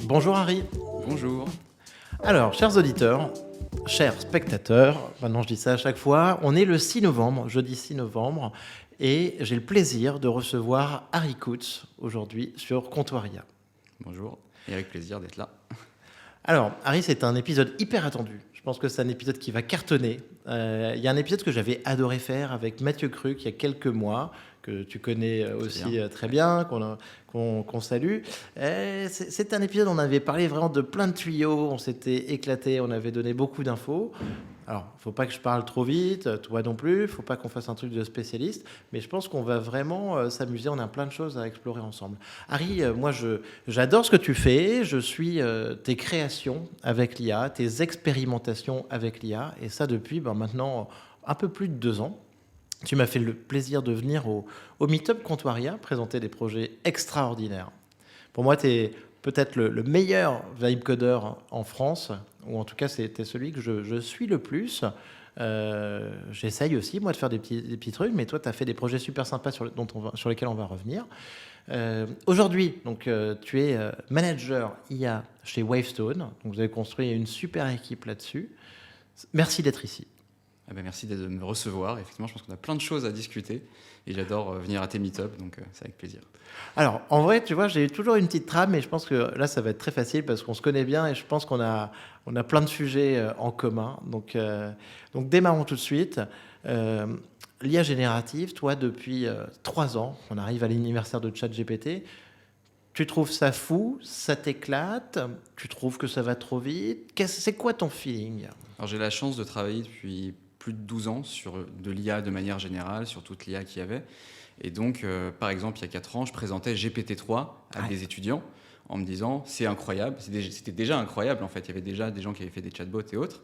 Bonjour Harry. Bonjour. Alors, chers auditeurs, chers spectateurs, maintenant je dis ça à chaque fois, on est le 6 novembre, jeudi 6 novembre, et j'ai le plaisir de recevoir Harry Coutts aujourd'hui sur Comptoiria. Bonjour, et avec plaisir d'être là. Alors, Harry, c'est un épisode hyper attendu. Je pense que c'est un épisode qui va cartonner. Il y a un épisode que j'avais adoré faire avec Mathieu Cruc il y a quelques mois, que tu connais aussi très bien, qu'on salue. C'est un épisode où on avait parlé vraiment de plein de tuyaux, on s'était éclaté, on avait donné beaucoup d'infos. Alors, il ne faut pas que je parle trop vite, toi non plus, il ne faut pas qu'on fasse un truc de spécialiste, mais je pense qu'on va vraiment s'amuser, on a plein de choses à explorer ensemble. Harry, moi j'adore ce que tu fais, je suis tes créations avec l'IA, tes expérimentations avec l'IA, et ça depuis maintenant un peu plus de 2 ans. Tu m'as fait le plaisir de venir au Meetup Comptoiria présenter des projets extraordinaires. Pour moi, tu es peut-être le meilleur vibe codeur en France, ou en tout cas, c'était celui que je suis le plus. J'essaye aussi, moi, de faire des petits trucs, mais toi, tu as fait des projets super sympas sur lesquels on va revenir. Aujourd'hui, donc, tu es manager IA chez Wavestone. Donc, vous avez construit une super équipe là-dessus. Merci d'être ici. Merci de me recevoir. Effectivement, je pense qu'on a plein de choses à discuter et j'adore venir à tes meet-up, donc c'est avec plaisir. Alors, en vrai, tu vois, j'ai toujours une petite trame, mais je pense que là, ça va être très facile parce qu'on se connaît bien et je pense qu'on a plein de sujets en commun. Donc, démarrons tout de suite. L'IA générative, toi, depuis 3 ans, on arrive à l'anniversaire de ChatGPT. Tu trouves ça fou? Ça t'éclate? Tu trouves que ça va trop vite? C'est quoi ton feeling? Alors, j'ai la chance de travailler depuis plus de 12 ans sur de l'IA de manière générale, sur toute l'IA qu'il y avait. Et donc, par exemple, il y a 4 ans, je présentais GPT-3 à des étudiants en me disant c'est incroyable. C'était déjà incroyable en fait. Il y avait déjà des gens qui avaient fait des chatbots et autres.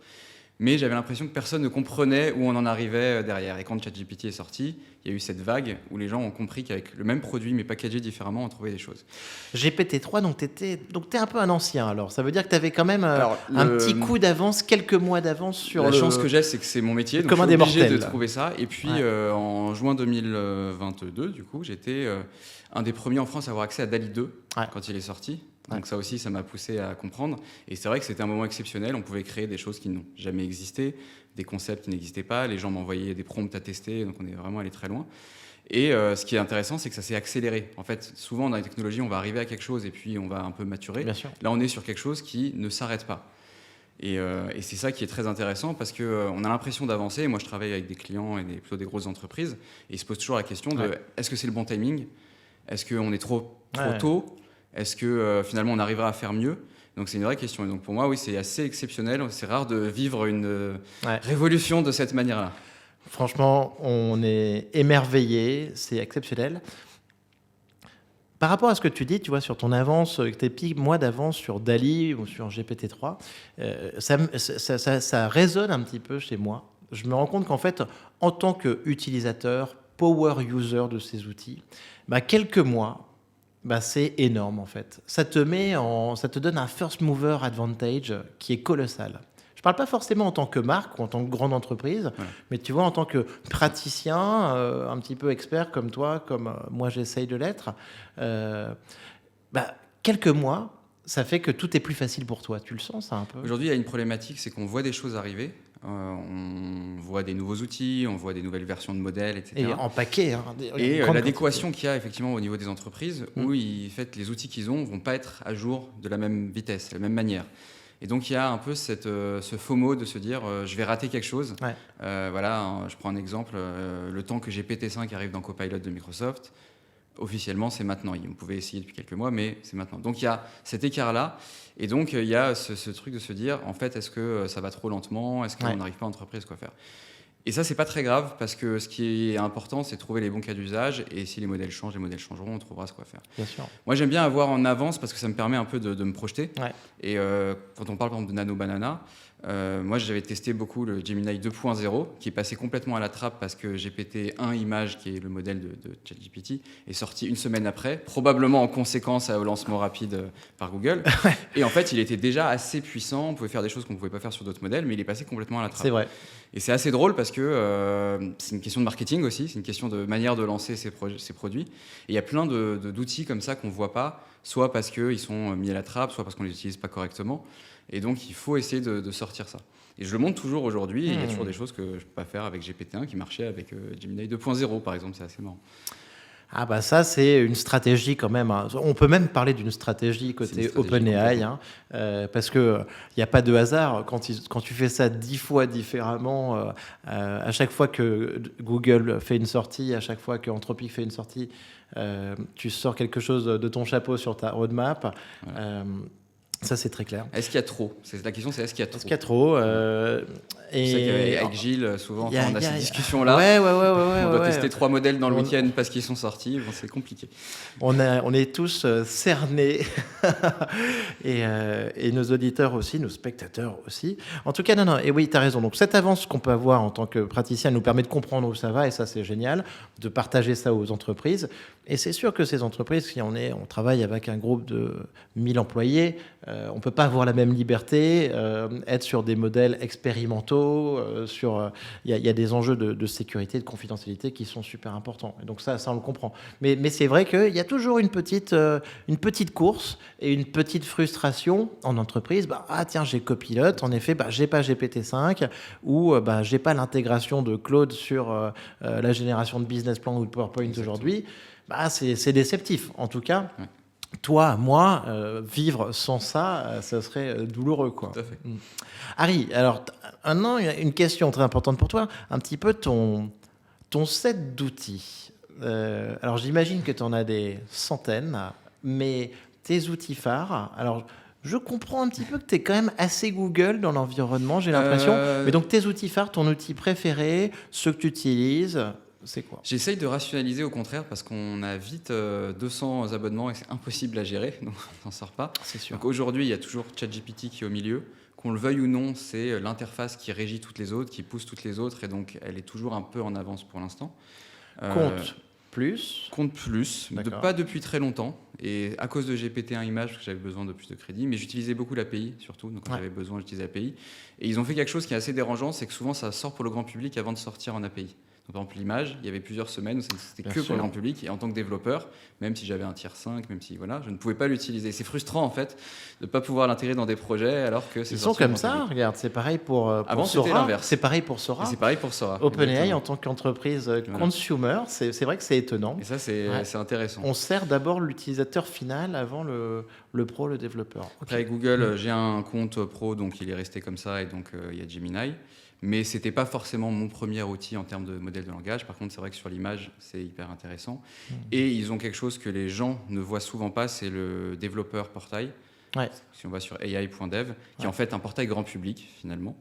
Mais j'avais l'impression que personne ne comprenait où on en arrivait derrière. Et quand ChatGPT est sorti, il y a eu cette vague où les gens ont compris qu'avec le même produit, mais packagé différemment, on trouvait des choses. GPT-3, donc t'es un peu un ancien alors. Ça veut dire que tu avais quand même un petit coup d'avance, quelques mois d'avance sur La chance que j'ai, c'est que c'est mon métier, donc je suis obligé de trouver ça. Et puis, en juin 2022, du coup, j'étais un des premiers en France à avoir accès à DALL-E 2 quand il est sorti. Donc ça aussi, ça m'a poussé à comprendre. Et c'est vrai que c'était un moment exceptionnel. On pouvait créer des choses qui n'ont jamais existé, des concepts qui n'existaient pas. Les gens m'envoyaient des prompts à tester, donc on est vraiment allé très loin. Et ce qui est intéressant, c'est que ça s'est accéléré. En fait, souvent dans les technologies, on va arriver à quelque chose et puis on va un peu maturer. Bien sûr. Là, on est sur quelque chose qui ne s'arrête pas. Et c'est ça qui est très intéressant parce qu'on a l'impression d'avancer. Moi, je travaille avec des clients et plutôt des grosses entreprises. Et ils se posent toujours la question de est-ce que c'est le bon timing? Est-ce qu'on est trop tôt? Est-ce que finalement on arrivera à faire mieux? Donc c'est une vraie question. Et donc pour moi, oui, c'est assez exceptionnel. C'est rare de vivre une révolution de cette manière-là. Franchement, on est émerveillés, c'est exceptionnel. Par rapport à ce que tu dis, tu vois, sur ton avance, tes petits mois d'avance sur DALL-E ou sur GPT-3, ça résonne un petit peu chez moi. Je me rends compte qu'en fait, en tant qu'utilisateur, power user de ces outils, quelques mois, c'est énorme en fait. Ça te donne un first mover advantage qui est colossal. Je ne parle pas forcément en tant que marque ou en tant que grande entreprise, mais tu vois, en tant que praticien, un petit peu expert comme toi, comme moi j'essaye de l'être, quelques mois, ça fait que tout est plus facile pour toi. Tu le sens ça un peu? Aujourd'hui, il y a une problématique, c'est qu'on voit des choses arriver. On voit des nouveaux outils, on voit des nouvelles versions de modèles, etc. Et en paquet. Et l'adéquation qu'il y a effectivement au niveau des entreprises, où en fait, les outils qu'ils ont ne vont pas être à jour de la même vitesse, de la même manière. Et donc il y a un peu ce FOMO de se dire je vais rater quelque chose. Je prends un exemple, le temps que GPT-5 arrive dans Copilot de Microsoft, officiellement c'est maintenant. On pouvait essayer depuis quelques mois, mais c'est maintenant. Donc il y a cet écart-là. Et donc il y a ce truc de se dire en fait est-ce que ça va trop lentement? Est-ce qu'on n'arrive pas en entreprise quoi faire? Et ça, c'est pas très grave parce que ce qui est important, c'est de trouver les bons cas d'usage. Et si les modèles changent, les modèles changeront, on trouvera ce quoi faire. Bien sûr. Moi, j'aime bien avoir en avance parce que ça me permet un peu de me projeter. Et quand on parle par exemple de Nano Banana, moi, j'avais testé beaucoup le Gemini 2.0 qui est passé complètement à la trappe parce que GPT-1 Image, qui est le modèle de ChatGPT, est sorti une semaine après, probablement en conséquence au lancement rapide par Google. Et en fait, il était déjà assez puissant. On pouvait faire des choses qu'on ne pouvait pas faire sur d'autres modèles, mais il est passé complètement à la trappe. C'est vrai. Et c'est assez drôle parce que c'est une question de marketing aussi, c'est une question de manière de lancer ses produits. Et il y a plein d'outils comme ça qu'on ne voit pas, soit parce qu'ils sont mis à la trappe, soit parce qu'on les utilise pas correctement. Et donc, il faut essayer de sortir ça. Et je le montre toujours aujourd'hui, et il y a toujours des choses que je peux pas faire avec GPT-1 qui marchaient avec Gemini 2.0, par exemple, c'est assez marrant. Ah bah ça, c'est une stratégie quand même, hein. On peut même parler d'une stratégie côté OpenAI, hein, parce qu'il n'y a pas de hasard. Quand tu fais ça 10 fois différemment, à chaque fois que Google fait une sortie, à chaque fois que Anthropic fait une sortie, tu sors quelque chose de ton chapeau sur ta roadmap. Voilà. Ça, c'est très clair. Est-ce qu'il y a trop ? La question, c'est est-ce qu'il y a trop ? Est-ce qu'il y a trop Je sais qu'avec Gilles, souvent, quand on a ces discussions-là, on doit tester 3 modèles dans le week-end parce qu'ils sont sortis. Bon, c'est compliqué. On est tous cernés, et nos auditeurs aussi, nos spectateurs aussi. En tout cas, non, et oui, tu as raison. Donc, cette avance qu'on peut avoir en tant que praticien nous permet de comprendre où ça va, et ça, c'est génial, de partager ça aux entreprises. Et c'est sûr que ces entreprises, si on travaille avec un groupe de 1000 employés, on ne peut pas avoir la même liberté, être sur des modèles expérimentaux, il y a des enjeux de sécurité, de confidentialité qui sont super importants. Et donc ça, on le comprend. Mais c'est vrai qu'il y a toujours une petite course et une petite frustration en entreprise. Tiens, j'ai Copilot, en effet, j'ai pas GPT-5, ou j'ai pas l'intégration de Claude sur la génération de business plan ou de PowerPoint aujourd'hui. C'est déceptif, en tout cas. Ouais. Toi, moi, vivre sans ça, ça serait douloureux, quoi. Tout à fait. Harry, alors, une question très importante pour toi, un petit peu ton set d'outils. Alors, j'imagine que tu en as des centaines, mais tes outils phares, alors, je comprends un petit peu que tu es quand même assez Google dans l'environnement, j'ai l'impression. Mais donc, tes outils phares, ton outil préféré, ceux que tu utilises, c'est quoi ? J'essaye de rationaliser au contraire parce qu'on a vite 200 abonnements et c'est impossible à gérer, donc on n'en sort pas. C'est sûr. Donc aujourd'hui, il y a toujours ChatGPT qui est au milieu. Qu'on le veuille ou non, c'est l'interface qui régit toutes les autres, qui pousse toutes les autres, et donc elle est toujours un peu en avance pour l'instant. Compte plus, pas depuis très longtemps, et à cause de GPT-1 Images, parce que j'avais besoin de plus de crédit, mais j'utilisais beaucoup l'API surtout, donc quand j'avais besoin, j'utilisais l'API. Et ils ont fait quelque chose qui est assez dérangeant, c'est que souvent ça sort pour le grand public avant de sortir en API. Donc, par exemple, l'image, il y avait plusieurs semaines où c'était que pour le grand public, et en tant que développeur, même si j'avais un tier 5, même si je ne pouvais pas l'utiliser. C'est frustrant en fait de ne pas pouvoir l'intégrer dans des projets alors que c'est. Ils sont comme ça, regarde, c'est pareil pour Avant, Sora. c'était l'inverse. C'est pareil pour Sora. Et c'est pareil pour Sora. OpenAI en tant qu'entreprise consumer, c'est vrai que c'est étonnant. Et ça, c'est intéressant. On sert d'abord l'utilisateur final avant le pro, le développeur. Okay. Avec Google, j'ai un compte pro, donc il est resté comme ça, et donc il y a Gemini. Mais ce n'était pas forcément mon premier outil en termes de modèle de langage. Par contre, c'est vrai que sur l'image, c'est hyper intéressant. Et ils ont quelque chose que les gens ne voient souvent pas, c'est le développeur portail. Ouais. Si on va sur ai.dev, qui est en fait un portail grand public, finalement.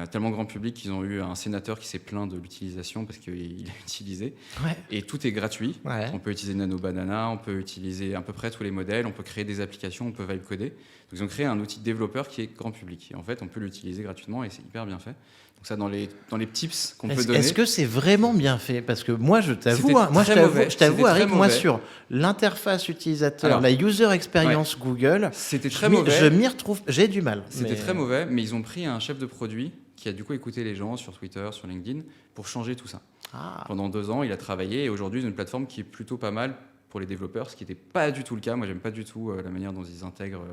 Tellement grand public qu'ils ont eu un sénateur qui s'est plaint de l'utilisation parce qu'il l'a utilisé. Ouais. Et tout est gratuit. Ouais. On peut utiliser Nano Banana, on peut utiliser à peu près tous les modèles, on peut créer des applications, on peut vibe coder. Donc ils ont créé un outil de développeur qui est grand public. Et en fait, on peut l'utiliser gratuitement et c'est hyper bien fait. Donc ça, dans les tips qu'on peut donner. Est-ce que c'est vraiment bien fait ? Parce que moi, je t'avoue, Harry, moi sur l'interface utilisateur, la user experience Google, c'était très mauvais. Je m'y retrouve, j'ai du mal. C'était très mauvais, mais ils ont pris un chef de produit qui a du coup écouté les gens sur Twitter, sur LinkedIn, pour changer tout ça. Pendant 2 ans, il a travaillé et aujourd'hui, c'est une plateforme qui est plutôt pas mal pour les développeurs, ce qui n'était pas du tout le cas. Moi, j'aime pas du tout la manière dont ils intègrent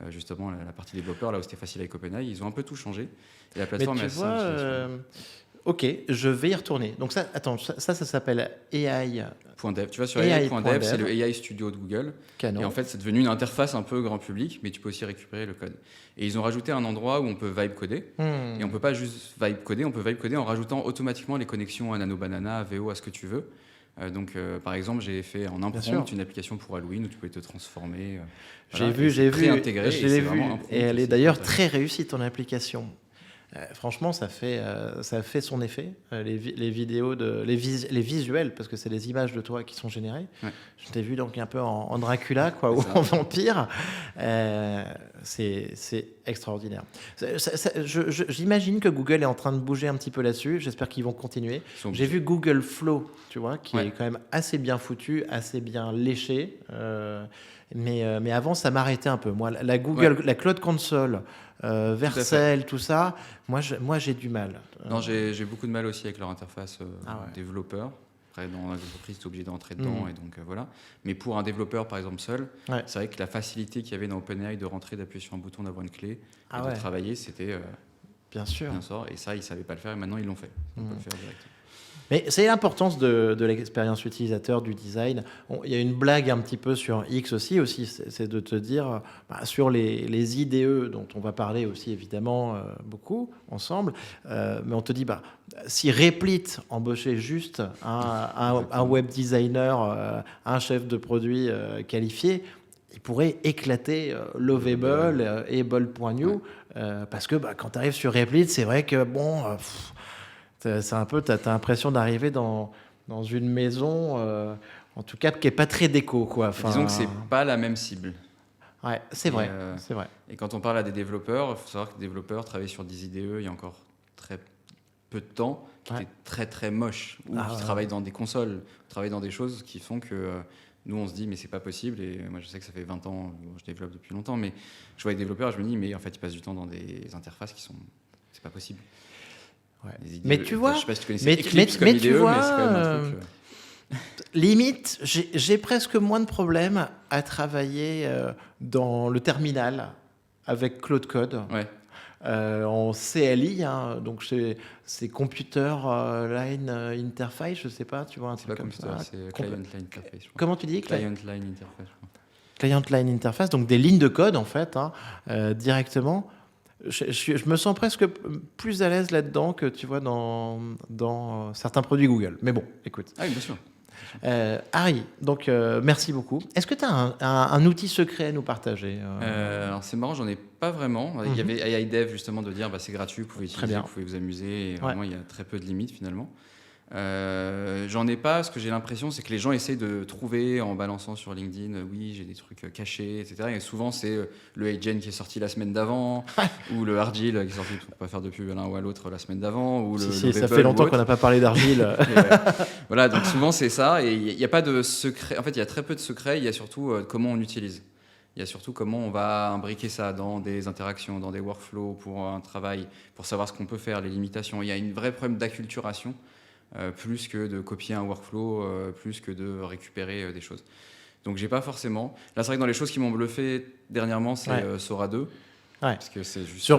justement la partie développeur, là où c'était facile avec OpenAI. Ils ont un peu tout changé. Et la plateforme est assez simple. Ok, je vais y retourner. Donc ça, attends, ça s'appelle AI.dev. Tu vas sur AI.dev, c'est le AI Studio de Google. Canon. Et en fait, c'est devenu une interface un peu grand public, mais tu peux aussi récupérer le code. Et ils ont rajouté un endroit où on peut vibe coder. Et on peut pas juste vibe coder, on peut vibe coder en rajoutant automatiquement les connexions à Nano Banana, à VO, à ce que tu veux. Par exemple, j'ai fait en imprompt une application pour Halloween où tu pouvais te transformer. J'ai vu. Et elle est d'ailleurs très réussie, ton application. Franchement, ça fait son effet. Les vidéos, les visuels, parce que c'est les images de toi qui sont générées. Ouais. Je t'ai vu donc un peu en Dracula, quoi, ou en vampire. C'est extraordinaire. J'imagine que Google est en train de bouger un petit peu là-dessus. J'espère qu'ils vont continuer. J'ai vu Google Flow, tu vois, qui est quand même assez bien foutu, assez bien léché. Mais avant, ça m'arrêtait un peu. Moi, la Cloud Console, Vercel, tout ça, moi j'ai du mal. Non, j'ai beaucoup de mal aussi avec leur interface développeur. Après, dans l'entreprise, tu es obligé d'entrer dedans, et donc voilà. Mais pour un développeur, par exemple, seul, c'est vrai que la facilité qu'il y avait dans OpenAI de rentrer, d'appuyer sur un bouton, d'avoir une clé et de travailler, c'était bien sûr. bien sûr. Et ça, ils ne savaient pas le faire, et maintenant, ils l'ont fait. On peut le faire directement. Mais c'est l'importance de l'expérience utilisateur, du design. Il y a une blague un petit peu sur X aussi, c'est de te dire, sur les IDE, dont on va parler aussi évidemment beaucoup ensemble, mais on te dit, si Replit embauchait juste un web designer, un chef de produit qualifié, il pourrait éclater Lovable et Bold.new, parce que quand tu arrives sur Replit, c'est vrai que c'est un peu, t'as l'impression d'arriver dans une maison, en tout cas, qui n'est pas très déco, quoi. Enfin, disons que c'est pas la même cible. Ouais, c'est vrai. Et quand on parle à des développeurs, il faut savoir que les développeurs travaillaient sur des IDE il y a encore très peu de temps, qui étaient très très moches, ou qui travaillent dans des consoles, qui travaillent dans des choses qui font que nous on se dit mais c'est pas possible. Et moi je sais que ça fait 20 ans, je développe depuis longtemps, mais je vois des développeurs et je me dis mais en fait ils passent du temps dans des interfaces qui sont, c'est pas possible. Ouais. IDE, mais tu vois, je sais pas si tu connaissais Eclipse comme IDE, tu vois, mais c'est quand même un truc. Limite, j'ai presque moins de problèmes à travailler dans le terminal avec Claude Code. En CLI, donc c'est Computer Line Interface, je sais pas, tu vois, un truc comme ça. C'est Client Line Interface. Comment tu dis? Client Line Interface. Client Line Interface, donc des lignes de code en fait, directement. Je me sens presque plus à l'aise là-dedans que tu vois dans certains produits Google. Mais bon, écoute. Ah oui, bien sûr. Harry, donc merci beaucoup. Est-ce que tu as un outil secret à nous partager? Alors c'est marrant, j'en ai pas vraiment. Il y avait AI Dev justement de dire c'est gratuit, vous pouvez utiliser, vous pouvez vous amuser. Et vraiment, il y a très peu de limites finalement. J'en ai pas, ce que j'ai l'impression, c'est que les gens essayent de trouver en balançant sur LinkedIn, oui, j'ai des trucs cachés, etc. Et souvent, c'est le HeyGen qui est sorti la semaine d'avant, ou le Argile qui est sorti, pour pas faire de pub l'un ou à l'autre, la semaine d'avant, ou le ça fait longtemps qu'on n'a pas parlé d'Argile. Voilà, donc souvent c'est ça, et il n'y a pas de secret. En fait, il y a très peu de secrets, il y a surtout comment on utilise. Il y a surtout comment on va imbriquer ça dans des interactions, dans des workflows pour un travail, pour savoir ce qu'on peut faire, les limitations. Il y a une vraie problème d'acculturation. Plus que de copier un workflow, plus que de récupérer des choses. Donc j'ai pas forcément. Là c'est vrai que dans les choses qui m'ont bluffé dernièrement, c'est Sora 2. Parce que c'est juste.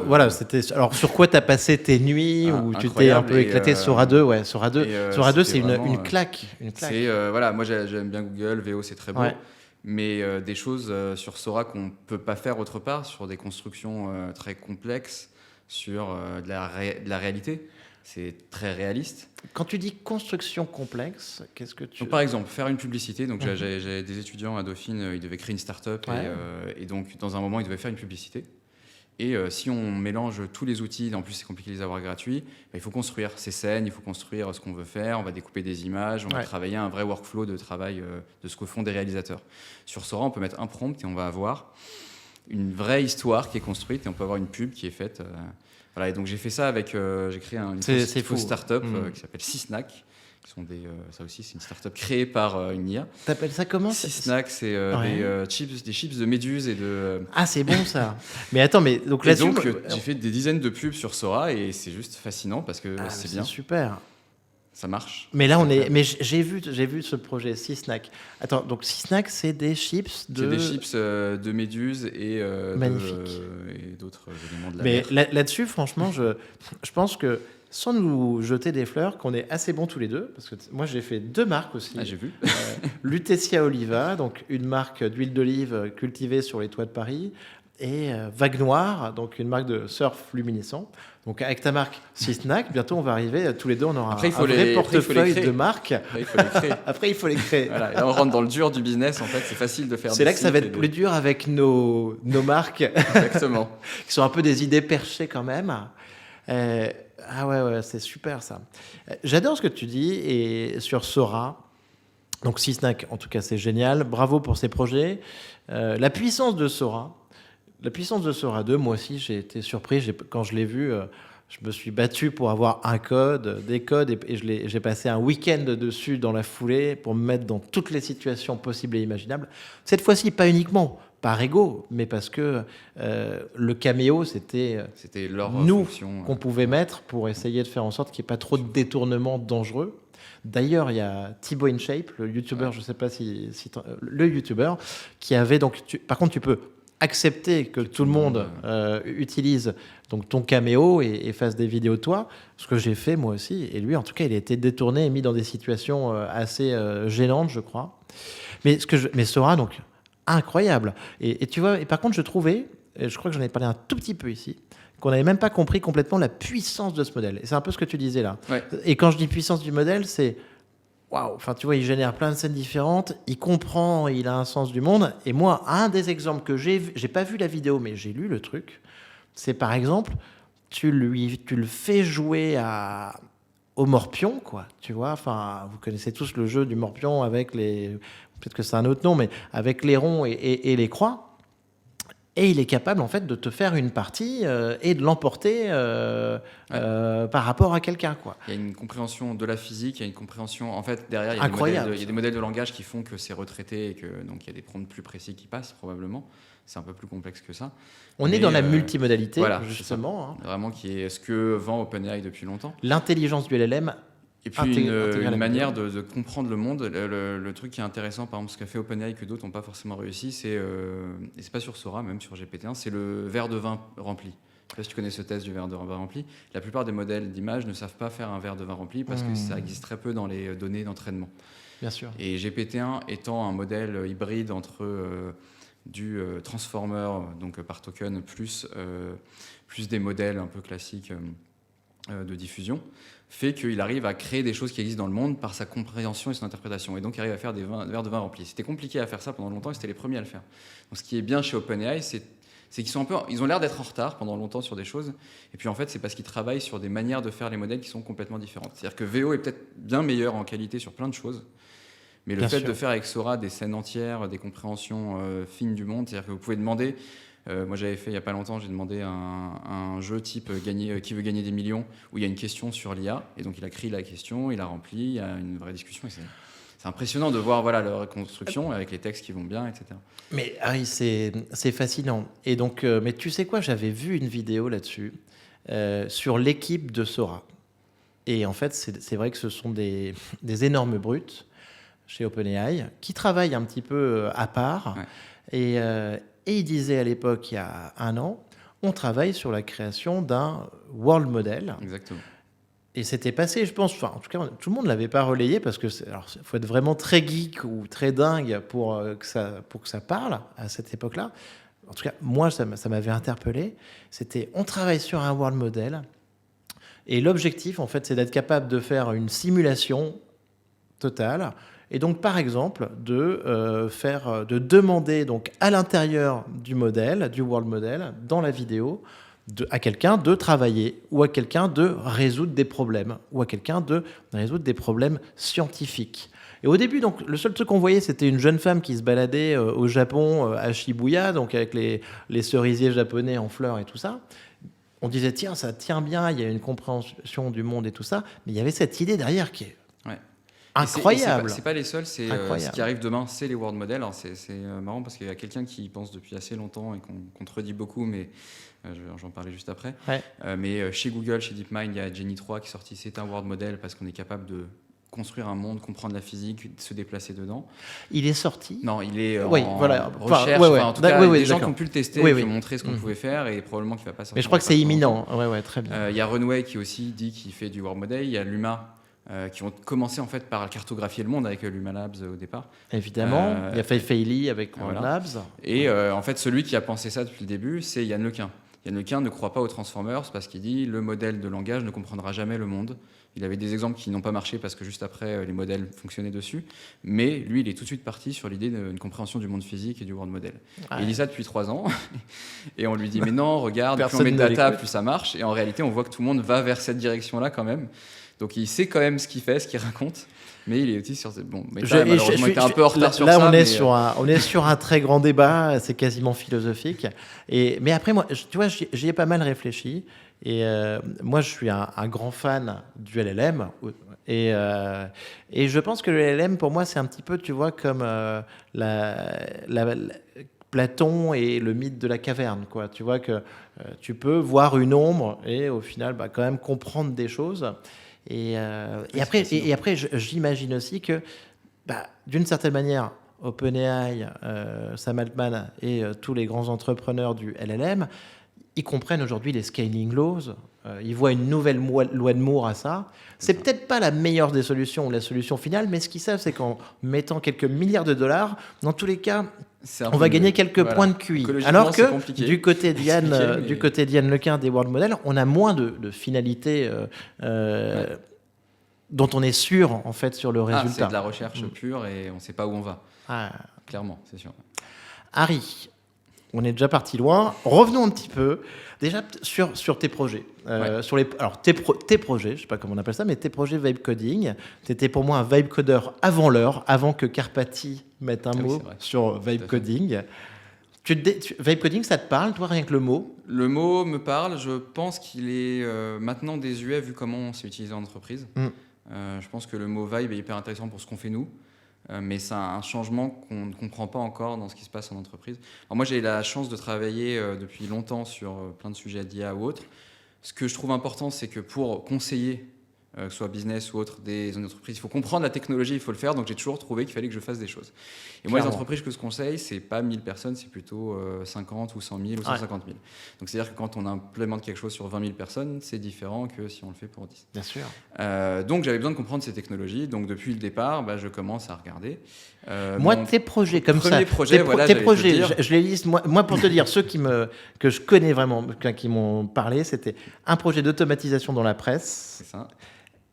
Alors sur quoi t'as passé tes nuits où tu t'es un peu éclaté? Sora 2, Sora 2, c'est une claque. C'est moi j'aime bien Google, VO c'est très beau. Mais des choses sur Sora qu'on peut pas faire autre part, sur des constructions très complexes, sur de la réalité. C'est très réaliste. Quand tu dis construction complexe, qu'est-ce que tu... Donc, par exemple, faire une publicité. Donc, j'ai des étudiants à Dauphine, ils devaient créer une start-up et donc, dans un moment, ils devaient faire une publicité. Et si on mélange tous les outils, en plus, c'est compliqué de les avoir gratuits, il faut construire ces scènes, il faut construire ce qu'on veut faire, on va découper des images, on va travailler un vrai workflow de travail de ce que font des réalisateurs. Sur Sora, on peut mettre un prompt et on va avoir une vraie histoire qui est construite et on peut avoir une pub qui est faite... Voilà, et donc j'ai fait ça avec, j'ai créé une fausse start-up qui s'appelle Sysnack. Ça aussi, c'est une start-up créée par une IA. T'appelles ça comment? Sysnack, c'est des chips de méduses et de... Ah, c'est bon ça. Mais attends, donc là-dessus... donc j'ai fait des dizaines de pubs sur Sora et c'est juste fascinant parce que c'est bien. C'est super. Ça marche. Mais là, j'ai vu ce projet Sysnack. Attends, donc Sysnack, c'est des chips de... C'est des chips de méduses et d'autres éléments de la mer. Mais là-dessus, franchement, je pense que, sans nous jeter des fleurs, qu'on est assez bons tous les deux, parce que moi, j'ai fait 2 marques aussi. Ah, j'ai vu. Lutetia Oliva, donc une marque d'huile d'olive cultivée sur les toits de Paris, et Vague Noire, donc une marque de surf luminescent. Donc avec ta marque Sysnack, bientôt on va arriver, tous les deux on aura un vrai portefeuille de marques. Après il faut les créer. Voilà, et là on rentre dans le dur du business, en fait c'est facile de faire C'est là que ça va être plus dur avec nos marques. Exactement. Qui sont un peu des idées perchées quand même. Ah ouais, c'est super ça. J'adore ce que tu dis et sur Sora. Donc Sysnack, en tout cas c'est génial. Bravo pour ces projets. La puissance de Sora. La puissance de Sora 2, moi aussi, j'ai été surpris. Quand je l'ai vu, je me suis battu pour avoir des codes, et j'ai passé un week-end dessus dans la foulée pour me mettre dans toutes les situations possibles et imaginables. Cette fois-ci, pas uniquement par ego, mais parce que le caméo, c'était leur nous fonction, qu'on pouvait mettre pour essayer de faire en sorte qu'il n'y ait pas trop de détournements dangereux. D'ailleurs, il y a Thibaut InShape, le YouTuber, je ne sais pas le YouTuber, qui avait donc. Par contre, tu peux accepter que tout le monde utilise donc ton caméo et fasse des vidéos de toi, ce que j'ai fait moi aussi. Et lui, en tout cas, il a été détourné et mis dans des situations assez gênantes, je crois. Mais Sora, donc, incroyable. Et tu vois, et par contre, je trouvais, et je crois que j'en ai parlé un tout petit peu ici, qu'on n'avait même pas compris complètement la puissance de ce modèle. Et c'est un peu ce que tu disais là. Ouais. Et quand je dis puissance du modèle, c'est waouh. Enfin, tu vois, il génère plein de scènes différentes, il comprend, il a un sens du monde. Et moi, un des exemples que j'ai pas vu la vidéo, mais j'ai lu le truc, c'est par exemple, tu le fais jouer au morpion, quoi. Tu vois, enfin, vous connaissez tous le jeu du morpion avec les. Peut-être que c'est un autre nom, mais avec les ronds et les croix. Et il est capable, en fait, de te faire une partie et de l'emporter par rapport à quelqu'un, quoi. Il y a une compréhension de la physique, il y a une compréhension... En fait, derrière, il y a des modèles de langage qui font que c'est retraité et que donc il y a des prompts plus précis qui passent, probablement. C'est un peu plus complexe que ça. On est dans la multimodalité, voilà, justement. Hein. Vraiment, qui est ce que vend OpenAI depuis longtemps. L'intelligence du LLM. Et puis une manière de comprendre le monde. Le truc qui est intéressant, par exemple, ce qu'a fait OpenAI que d'autres n'ont pas forcément réussi, et c'est pas sur Sora, même sur GPT-1, c'est le verre de vin rempli. Je sais pas si tu connais ce test du verre de vin rempli. La plupart des modèles d'image ne savent pas faire un verre de vin rempli parce que ça existe très peu dans les données d'entraînement. Bien sûr. Et GPT-1 étant un modèle hybride entre du transformer, donc par token, plus des modèles un peu classiques de diffusion, fait qu'il arrive à créer des choses qui existent dans le monde par sa compréhension et son interprétation. Et donc, il arrive à faire des verres de vin remplis. C'était compliqué à faire ça pendant longtemps et c'était les premiers à le faire. Donc, ce qui est bien chez OpenAI, c'est qu'ils ils ont l'air d'être en retard pendant longtemps sur des choses. Et puis, en fait, c'est parce qu'ils travaillent sur des manières de faire les modèles qui sont complètement différentes. C'est-à-dire que VO est peut-être bien meilleur en qualité sur plein de choses. Mais le fait de faire avec Sora des scènes entières, des compréhensions fines du monde, c'est-à-dire que vous pouvez demander... moi, j'avais fait il n'y a pas longtemps, j'ai demandé un jeu type qui veut gagner des millions, où il y a une question sur l'IA, et donc il a créé la question, il a rempli, il y a une vraie discussion. C'est impressionnant de voir leur reconstruction avec les textes qui vont bien, etc. Mais Harry, c'est fascinant. Et donc, mais tu sais quoi, j'avais vu une vidéo là-dessus sur l'équipe de Sora. Et en fait, c'est vrai que ce sont des énormes brutes chez OpenAI qui travaillent un petit peu à part. Ouais. Et il disait à l'époque, il y a 1 an, on travaille sur la création d'un world model. Exactement. Et c'était passé, je pense, enfin, en tout cas, tout le monde ne l'avait pas relayé parce que il faut être vraiment très geek ou très dingue pour que ça parle à cette époque-là. En tout cas, moi, ça m'avait interpellé. C'était, on travaille sur un world model et l'objectif, en fait, c'est d'être capable de faire une simulation totale. Et donc, par exemple, de demander donc, à l'intérieur du modèle, du world model, dans la vidéo, à quelqu'un de travailler ou à quelqu'un de résoudre des problèmes ou à quelqu'un de résoudre des problèmes scientifiques. Et au début, donc, le seul truc qu'on voyait, c'était une jeune femme qui se baladait au Japon, à Shibuya, donc avec les cerisiers japonais en fleurs et tout ça. On disait, tiens, ça tient bien, il y a une compréhension du monde et tout ça. Mais il y avait cette idée derrière qui est... incroyable. C'est pas les seuls, ce qui arrive demain, c'est les world models. Alors c'est marrant parce qu'il y a quelqu'un qui y pense depuis assez longtemps et qu'on contredit beaucoup, mais j'en parlais juste après. Ouais. Mais chez Google, chez DeepMind, il y a Genie 3 qui est sorti, c'est un world model parce qu'on est capable de construire un monde, comprendre la physique, se déplacer dedans. Il est sorti ? Non, il est en recherche. En tout cas, des gens qui ont pu le tester, qui ont montré ce qu'on pouvait faire et probablement qu'il ne va pas sortir. Mais je crois que c'est imminent. Ouais, très bien. Il y a Runway qui aussi dit qu'il fait du world model. Il y a Luma qui ont commencé en fait par cartographier le monde avec Luma Labs au départ. Évidemment, il y a Faye avec Luma Labs. Et en fait, celui qui a pensé ça depuis le début, c'est Yann Lequin. Yann Lequin ne croit pas aux Transformers parce qu'il dit le modèle de langage ne comprendra jamais le monde. Il avait des exemples qui n'ont pas marché parce que juste après, les modèles fonctionnaient dessus. Mais lui, il est tout de suite parti sur l'idée d'une compréhension du monde physique et du world model. Ouais. Il dit ça depuis 3 ans. Et on lui dit, mais non, regarde, plus on met de data, plus ça marche. Et en réalité, on voit que tout le monde va vers cette direction-là quand même. Donc il sait quand même ce qu'il fait, ce qu'il raconte. Mais il est aussi sur... Bon, mais malheureusement, il était un peu en retard sur ça. Là, on est sur un très grand débat. C'est quasiment philosophique. Mais après, moi, tu vois, j'y ai pas mal réfléchi. Et moi, je suis un grand fan du LLM. Et je pense que le LLM, pour moi, c'est un petit peu, tu vois, comme Platon et le mythe de la caverne, quoi. Tu vois que tu peux voir une ombre et au final, quand même comprendre des choses. Et après, j'imagine aussi que, d'une certaine manière, OpenAI, Sam Altman et tous les grands entrepreneurs du LLM, ils comprennent aujourd'hui les scaling laws. Ils voient une nouvelle loi de Moore à ça. C'est peut-être pas la meilleure des solutions ou la solution finale, mais ce qu'ils savent, c'est qu'en mettant quelques milliards de dollars, dans tous les cas, on va gagner quelques points de QI. Alors que du côté d'Yann Lequin des World Models, on a moins de finalités dont on est sûr en fait sur le résultat. C'est de la recherche pure et on ne sait pas où on va. Clairement, c'est sûr. Harry, on est déjà parti loin. Revenons un petit peu déjà sur tes projets. Sur tes projets, je ne sais pas comment on appelle ça, mais tes projets Vibe Coding. Tu étais pour moi un Vibe Codeur avant l'heure, avant que Karpathy mette un mot sur Vibe Coding. Vibe Coding, ça te parle, toi, rien que le mot? Le mot me parle. Je pense qu'il est maintenant désuet vu comment c'est utilisé en entreprise. Je pense que le mot Vibe est hyper intéressant pour ce qu'on fait nous. Mais c'est un changement qu'on ne comprend pas encore dans ce qui se passe en entreprise. Alors moi, j'ai eu la chance de travailler depuis longtemps sur plein de sujets d'IA ou autres. Ce que je trouve important, c'est que pour conseiller, que ce soit business ou autre, des entreprises, il faut comprendre la technologie, il faut le faire. Donc j'ai toujours trouvé qu'il fallait que je fasse des choses. Et moi, les entreprises que je conseille, c'est pas 1000 personnes, c'est plutôt 50 ou 100 000 ou 150 000. Donc c'est-à-dire que quand on implémente quelque chose sur 20 000 personnes, c'est différent que si on le fait pour 10. Bien sûr. Donc j'avais besoin de comprendre ces technologies. Donc depuis le départ, je commence à regarder. Moi, tes projets comme ça, tes projets, je les liste. Moi, pour te dire, ceux que je connais vraiment, qui m'ont parlé, c'était un projet d'automatisation dans la presse. C'est ça.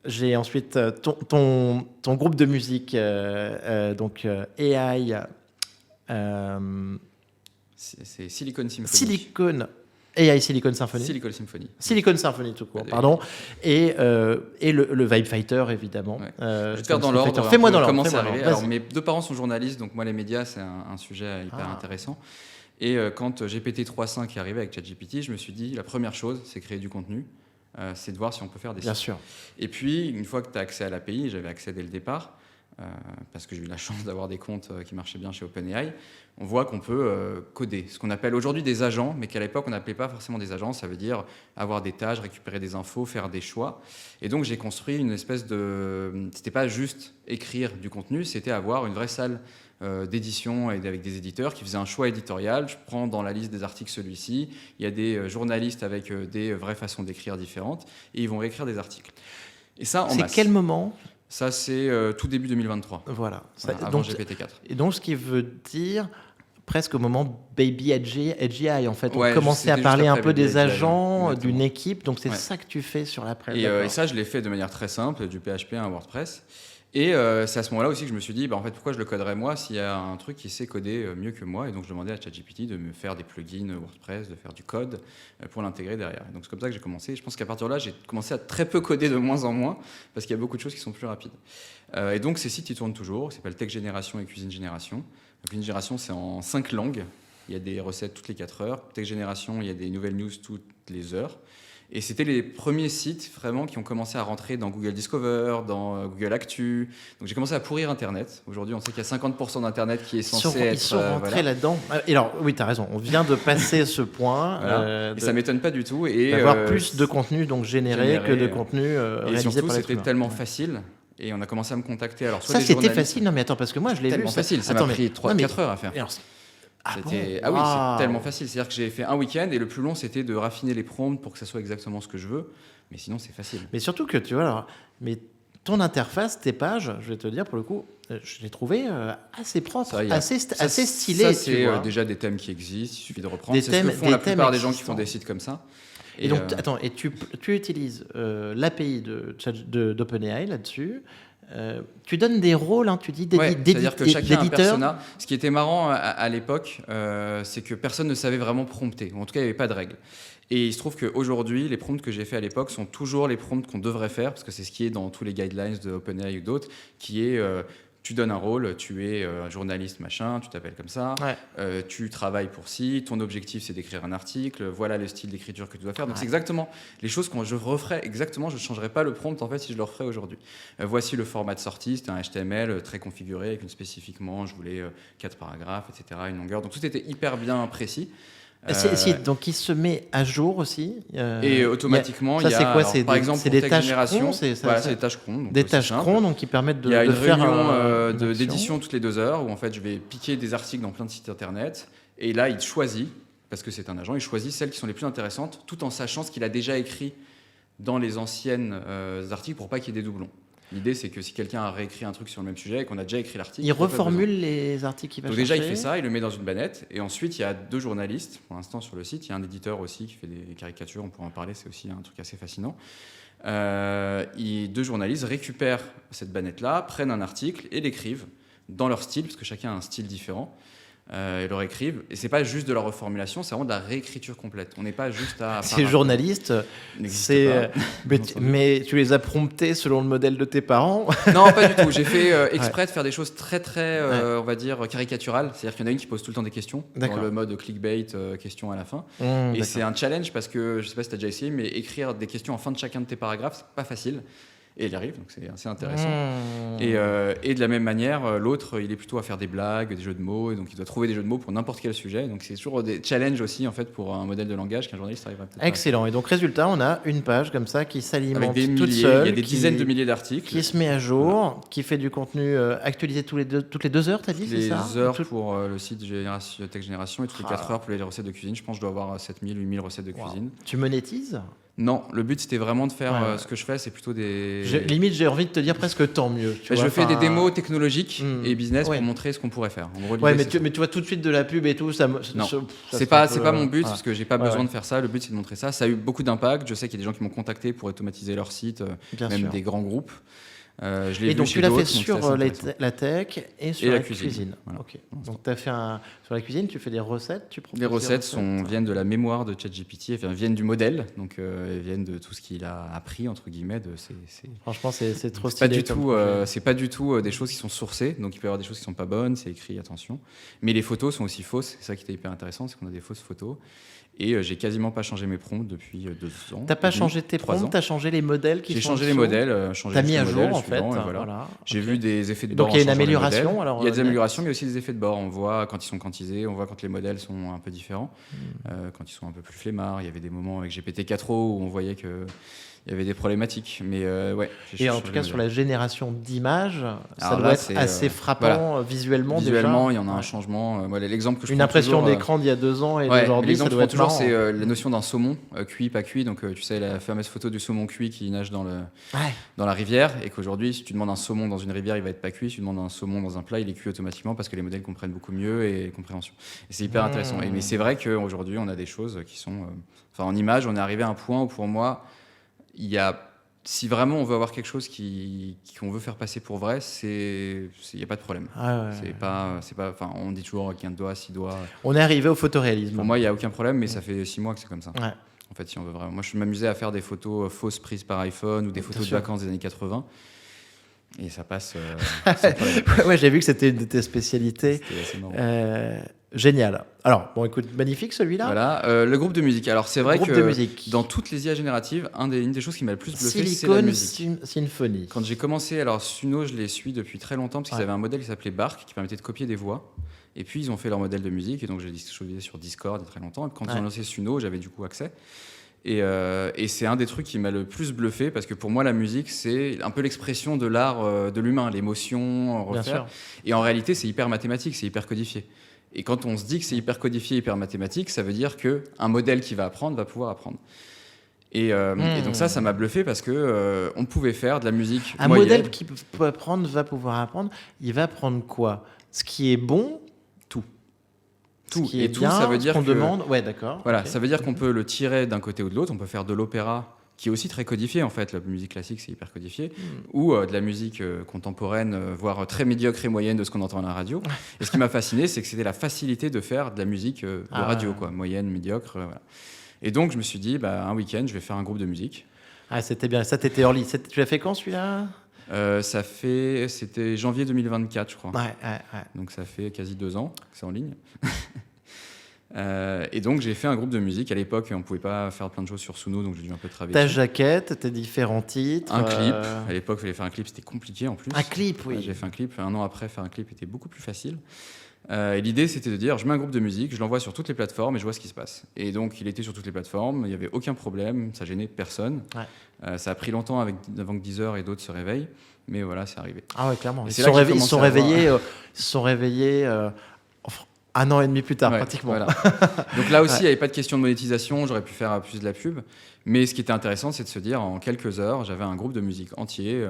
J'ai ensuite ton groupe de musique, donc AI. C'est Silicon Symphony. Silicon Symphony. Silicon Symphony tout court, pardon. Et le Vibe Fighter, évidemment. Ouais. Je vais faire dans l'ordre. Fais-moi dans l'ordre. Alors, mes deux parents sont journalistes, donc moi, les médias, c'est un sujet hyper intéressant. Et quand GPT-3.5 est arrivé avec ChatGPT, je me suis dit, la première chose, c'est créer du contenu. C'est de voir si on peut faire des sites. Bien sûr. Et puis, une fois que tu as accès à l'API, j'avais accès dès le départ, parce que j'ai eu la chance d'avoir des comptes qui marchaient bien chez OpenAI, on voit qu'on peut coder, ce qu'on appelle aujourd'hui des agents, mais qu'à l'époque, on n'appelait pas forcément des agents. Ça veut dire avoir des tâches, récupérer des infos, faire des choix. Et donc, j'ai construit une espèce de... C'était pas juste écrire du contenu, c'était avoir une vraie salle d'édition et avec des éditeurs qui faisaient un choix éditorial. Je prends dans la liste des articles celui-ci. Il y a des journalistes avec des vraies façons d'écrire différentes et ils vont réécrire des articles. Et ça, en masse. C'est quel moment ? Ça, c'est tout début 2023. Voilà. Avant GPT-4. Et donc, ce qui veut dire presque au moment Baby AGI, en fait. On commençait à parler un peu des agents, d'une équipe. Donc, c'est ça que tu fais sur la presse. Et ça, je l'ai fait de manière très simple, du PHP à un WordPress. Et c'est à ce moment-là aussi que je me suis dit, en fait, pourquoi je le coderais moi s'il y a un truc qui sait coder mieux que moi. Et donc, je demandais à ChatGPT de me faire des plugins WordPress, de faire du code pour l'intégrer derrière. Et donc, c'est comme ça que j'ai commencé. Je pense qu'à partir de là, j'ai commencé à très peu coder de moins en moins parce qu'il y a beaucoup de choses qui sont plus rapides. Et donc, ces sites, ils tournent toujours. Ils s'appellent Tech Génération et Cuisine Génération. Donc, Cuisine Génération, c'est en 5 langues. Il y a des recettes toutes les 4 heures. Tech Génération, il y a des nouvelles news toutes les heures. Et c'était les premiers sites vraiment qui ont commencé à rentrer dans Google Discover, dans Google Actu. Donc j'ai commencé à pourrir Internet. Aujourd'hui, on sait qu'il y a 50% d'Internet qui est censé être... Ils sont rentrés là-dedans. Et alors, oui, tu as raison. On vient de passer ce point. Voilà. Et ça ne m'étonne pas du tout. Et d'avoir plus de contenu donc généré que de contenu réalisé et surtout, par les c'était tellement facile. Et on a commencé à me contacter. Alors, ça, c'était facile. Non, mais attends, parce que moi, je l'ai vu. Tellement facile. Ça m'a pris 3-4 heures à faire. Oui, c'est tellement facile. C'est-à-dire que j'ai fait un week-end et le plus long, c'était de raffiner les prompts pour que ça soit exactement ce que je veux. Mais sinon, c'est facile. Mais surtout que, tu vois, ton interface, tes pages, je vais te dire, pour le coup, je l'ai trouvé assez propre, assez stylé. Ça, c'est déjà des thèmes qui existent. Il suffit de reprendre. C'est ce que font la plupart des gens qui font des sites comme ça. Et donc, attends, et tu utilises l'API d'OpenAI là-dessus. Tu donnes des rôles, hein, tu dis c'est-à-dire que chacun a un persona. Ce qui était marrant à l'époque, c'est que personne ne savait vraiment prompter. En tout cas, il n'y avait pas de règles. Et il se trouve qu'aujourd'hui, les prompts que j'ai fait à l'époque sont toujours les prompts qu'on devrait faire, parce que c'est ce qui est dans tous les guidelines de OpenAI ou d'autres, qui est tu donnes un rôle, tu es un journaliste machin, tu t'appelles comme ça, tu travailles pour ci, ton objectif c'est d'écrire un article, voilà le style d'écriture que tu dois faire. Donc c'est exactement les choses que je referais exactement, je ne changerais pas le prompt en fait si je le referais aujourd'hui. Voici le format de sortie, c'était un HTML très configuré avec spécifiquement, je voulais 4 paragraphes, etc., une longueur. Donc tout était hyper bien précis. Donc il se met à jour aussi. Et automatiquement, il y a, c'est quoi, alors, par exemple, c'est pour des Tech tâches Génération, cron, c'est des tâches cron. Donc des tâches simple. cron, donc qui permettent Il y a une faire réunion d'édition toutes les 2 heures où en fait je vais piquer des articles dans plein de sites internet et là il choisit, parce que c'est un agent, il choisit celles qui sont les plus intéressantes tout en sachant ce qu'il a déjà écrit dans les anciennes articles pour pas qu'il y ait des doublons. L'idée, c'est que si quelqu'un a réécrit un truc sur le même sujet et qu'on a déjà écrit l'article... Il reformule les articles qu'il va chercher. Donc déjà, il fait ça, il le met dans une bannette. Et ensuite, il y a 2 journalistes, pour l'instant, sur le site. Il y a un éditeur aussi qui fait des caricatures, on pourra en parler, c'est aussi un truc assez fascinant. 2 journalistes récupèrent cette bannette-là, prennent un article et l'écrivent dans leur style, parce que chacun a un style différent. Ils leur écrivent. Et c'est pas juste de la reformulation, c'est vraiment de la réécriture complète. On n'est pas juste à... Ces journalistes, mais tu les as promptés selon le modèle de tes parents? Non, pas du tout. J'ai fait exprès de faire des choses très, on va dire, caricaturales. C'est-à-dire qu'il y en a une qui pose tout le temps des questions, dans le mode clickbait, questions à la fin. Et c'est un challenge parce que, je sais pas si tu as déjà essayé, mais écrire des questions en fin de chacun de tes paragraphes, c'est pas facile. Et il y arrive, donc c'est assez intéressant. Et de la même manière, l'autre, il est plutôt à faire des blagues, des jeux de mots, et donc il doit trouver des jeux de mots pour n'importe quel sujet. Donc c'est toujours des challenges aussi, en fait, pour un modèle de langage qu'un journaliste arrive à peut-être. Excellent. Et donc, résultat, on a une page comme ça qui s'alimente toute Il seule. y a des dizaines de milliers d'articles. Qui se met à jour, qui fait du contenu actualisé toutes les 2 heures, t'as dit, c'est ça? Les heures pour le site Tech Génération et toutes les 4 heures pour les recettes de cuisine. Je pense que je dois avoir 7000 ou 8000 recettes de cuisine. Tu monétises? Non, le but c'était vraiment de faire ce que je fais, c'est plutôt des... Limite, j'ai envie de te dire presque tant mieux. Je fais des démos technologiques et business pour montrer ce qu'on pourrait faire. En gros, mais tu vois tout de suite de la pub et tout. Non, c'est pas mon but parce que j'ai pas besoin de faire ça. Le but c'est de montrer ça. Ça a eu beaucoup d'impact. Je sais qu'il y a des gens qui m'ont contacté pour automatiser leur site, même des grands groupes. Et donc tu l'as fait sur la tech et sur la cuisine. Voilà. Okay. Donc tu as fait sur la cuisine, tu fais des recettes, Les recettes viennent de la mémoire de ChatGPT, viennent du modèle, donc elles viennent de tout ce qu'il a appris entre guillemets. Franchement, c'est trop stylé. C'est pas du tout des choses qui sont sourcées, donc il peut y avoir des choses qui sont pas bonnes, c'est écrit, attention. Mais les photos sont aussi fausses, c'est ça qui était hyper intéressant, c'est qu'on a des fausses photos. Et j'ai quasiment pas changé mes prompts depuis 2 ans. T'as pas changé tes prompts, t'as changé les modèles qui sont... J'ai changé les modèles, t'as mis à jour en fait. Voilà. J'ai vu des effets de bord. Donc il y a une amélioration. Il y a des améliorations, mais aussi des effets de bord. On voit quand ils sont quantisés, on voit quand les modèles sont un peu différents, quand ils sont un peu plus flemmards. Il y avait des moments avec GPT-4o où on voyait que il y avait des problématiques, mais et en tout cas sur la génération d'images, ça doit être assez frappant visuellement. Visuellement, il y en a un changement. L'exemple que je une impression d'écran d'il y a 2 ans et d'aujourd'hui, ça doit être toujours, marrant. c'est la notion d'un saumon cuit, pas cuit. Donc tu sais la fameuse photo du saumon cuit qui nage dans la rivière, et qu'aujourd'hui, si tu demandes un saumon dans une rivière, il va être pas cuit. Si tu demandes un saumon dans un plat, il est cuit automatiquement parce que les modèles comprennent beaucoup mieux et compréhension. Et c'est hyper intéressant. Mais c'est vrai qu'aujourd'hui, on a des choses qui sont, en image, on est arrivé à un point où pour moi si vraiment on veut avoir quelque chose qu'on veut faire passer pour vrai, il n'y a pas de problème. On dit toujours qu'un doigt, 6 doigts. On est arrivé au photoréalisme. Pour moi, il n'y a aucun problème, mais ça fait 6 mois que c'est comme ça. Ouais. En fait, si on veut vraiment. Moi, je m'amusais à faire des photos fausses prises par iPhone ou des photos de vacances des années 80. Et ça passe. J'ai vu que c'était une de tes spécialités. C'était assez marrant. Génial. Alors, écoute, magnifique celui-là. Voilà, le groupe de musique. Alors, c'est vrai que dans toutes les IA génératives, une des choses qui m'a le plus bluffé, c'est la musique. Silicon Symphony. Quand j'ai commencé, alors Suno, je les suis depuis très longtemps parce qu'ils avaient un modèle qui s'appelait Bark qui permettait de copier des voix. Et puis, ils ont fait leur modèle de musique. Et donc, j'ai distribué sur Discord il y a très longtemps. Et quand ils ont lancé Suno, j'avais du coup accès. Et c'est un des trucs qui m'a le plus bluffé parce que pour moi, la musique, c'est un peu l'expression de l'art de l'humain, l'émotion, refaire. Et en réalité, c'est hyper mathématique, c'est hyper codifié. Et quand on se dit que c'est hyper codifié, hyper mathématique, ça veut dire qu'un modèle qui va apprendre va pouvoir apprendre. Et donc ça m'a bluffé parce que on pouvait faire de la musique moyenne. Modèle qui peut apprendre va pouvoir apprendre. Il va apprendre quoi? Ce qui est bon? Tout. Et tout, ça veut dire qu'on demande. Ouais, d'accord. Voilà, ça veut dire qu'on peut le tirer d'un côté ou de l'autre. On peut faire de l'opéra, qui est aussi très codifié en fait. La musique classique, c'est hyper codifié, ou de la musique contemporaine, voire très médiocre et moyenne de ce qu'on entend à la radio. Et ce qui m'a fasciné, c'est que c'était la facilité de faire de la musique de radio, quoi, moyenne, médiocre. Voilà. Et donc je me suis dit, un week-end, je vais faire un groupe de musique. Ah, c'était bien. Ça, t'étais early. Tu l'as fait quand celui-là? C'était janvier 2024, je crois. Ouais. Donc ça fait quasi 2 ans que c'est en ligne. Et donc j'ai fait un groupe de musique. À l'époque, on ne pouvait pas faire plein de choses sur Suno, donc j'ai dû un peu travailler. Ta jaquette, tes différents titres. Un clip. À l'époque, il fallait faire un clip, c'était compliqué en plus. Un clip, oui. J'ai fait un clip. 1 an après, faire un clip était beaucoup plus facile. Et l'idée, c'était de dire, je mets un groupe de musique, je l'envoie sur toutes les plateformes et je vois ce qui se passe. Et donc, il était sur toutes les plateformes, il n'y avait aucun problème, ça gênait personne. Ouais. Ça a pris longtemps avant que Deezer et d'autres se réveillent, mais voilà, c'est arrivé. Ah ouais, clairement. Et Ils c'est se là sont, qu'ils réveillés, ils se commencent sont réveillés un an et demi plus tard, pratiquement. Voilà. Donc là aussi, il n'y avait pas de question de monétisation, j'aurais pu faire plus de la pub. Mais ce qui était intéressant, c'est de se dire, en quelques heures, j'avais un groupe de musique entier.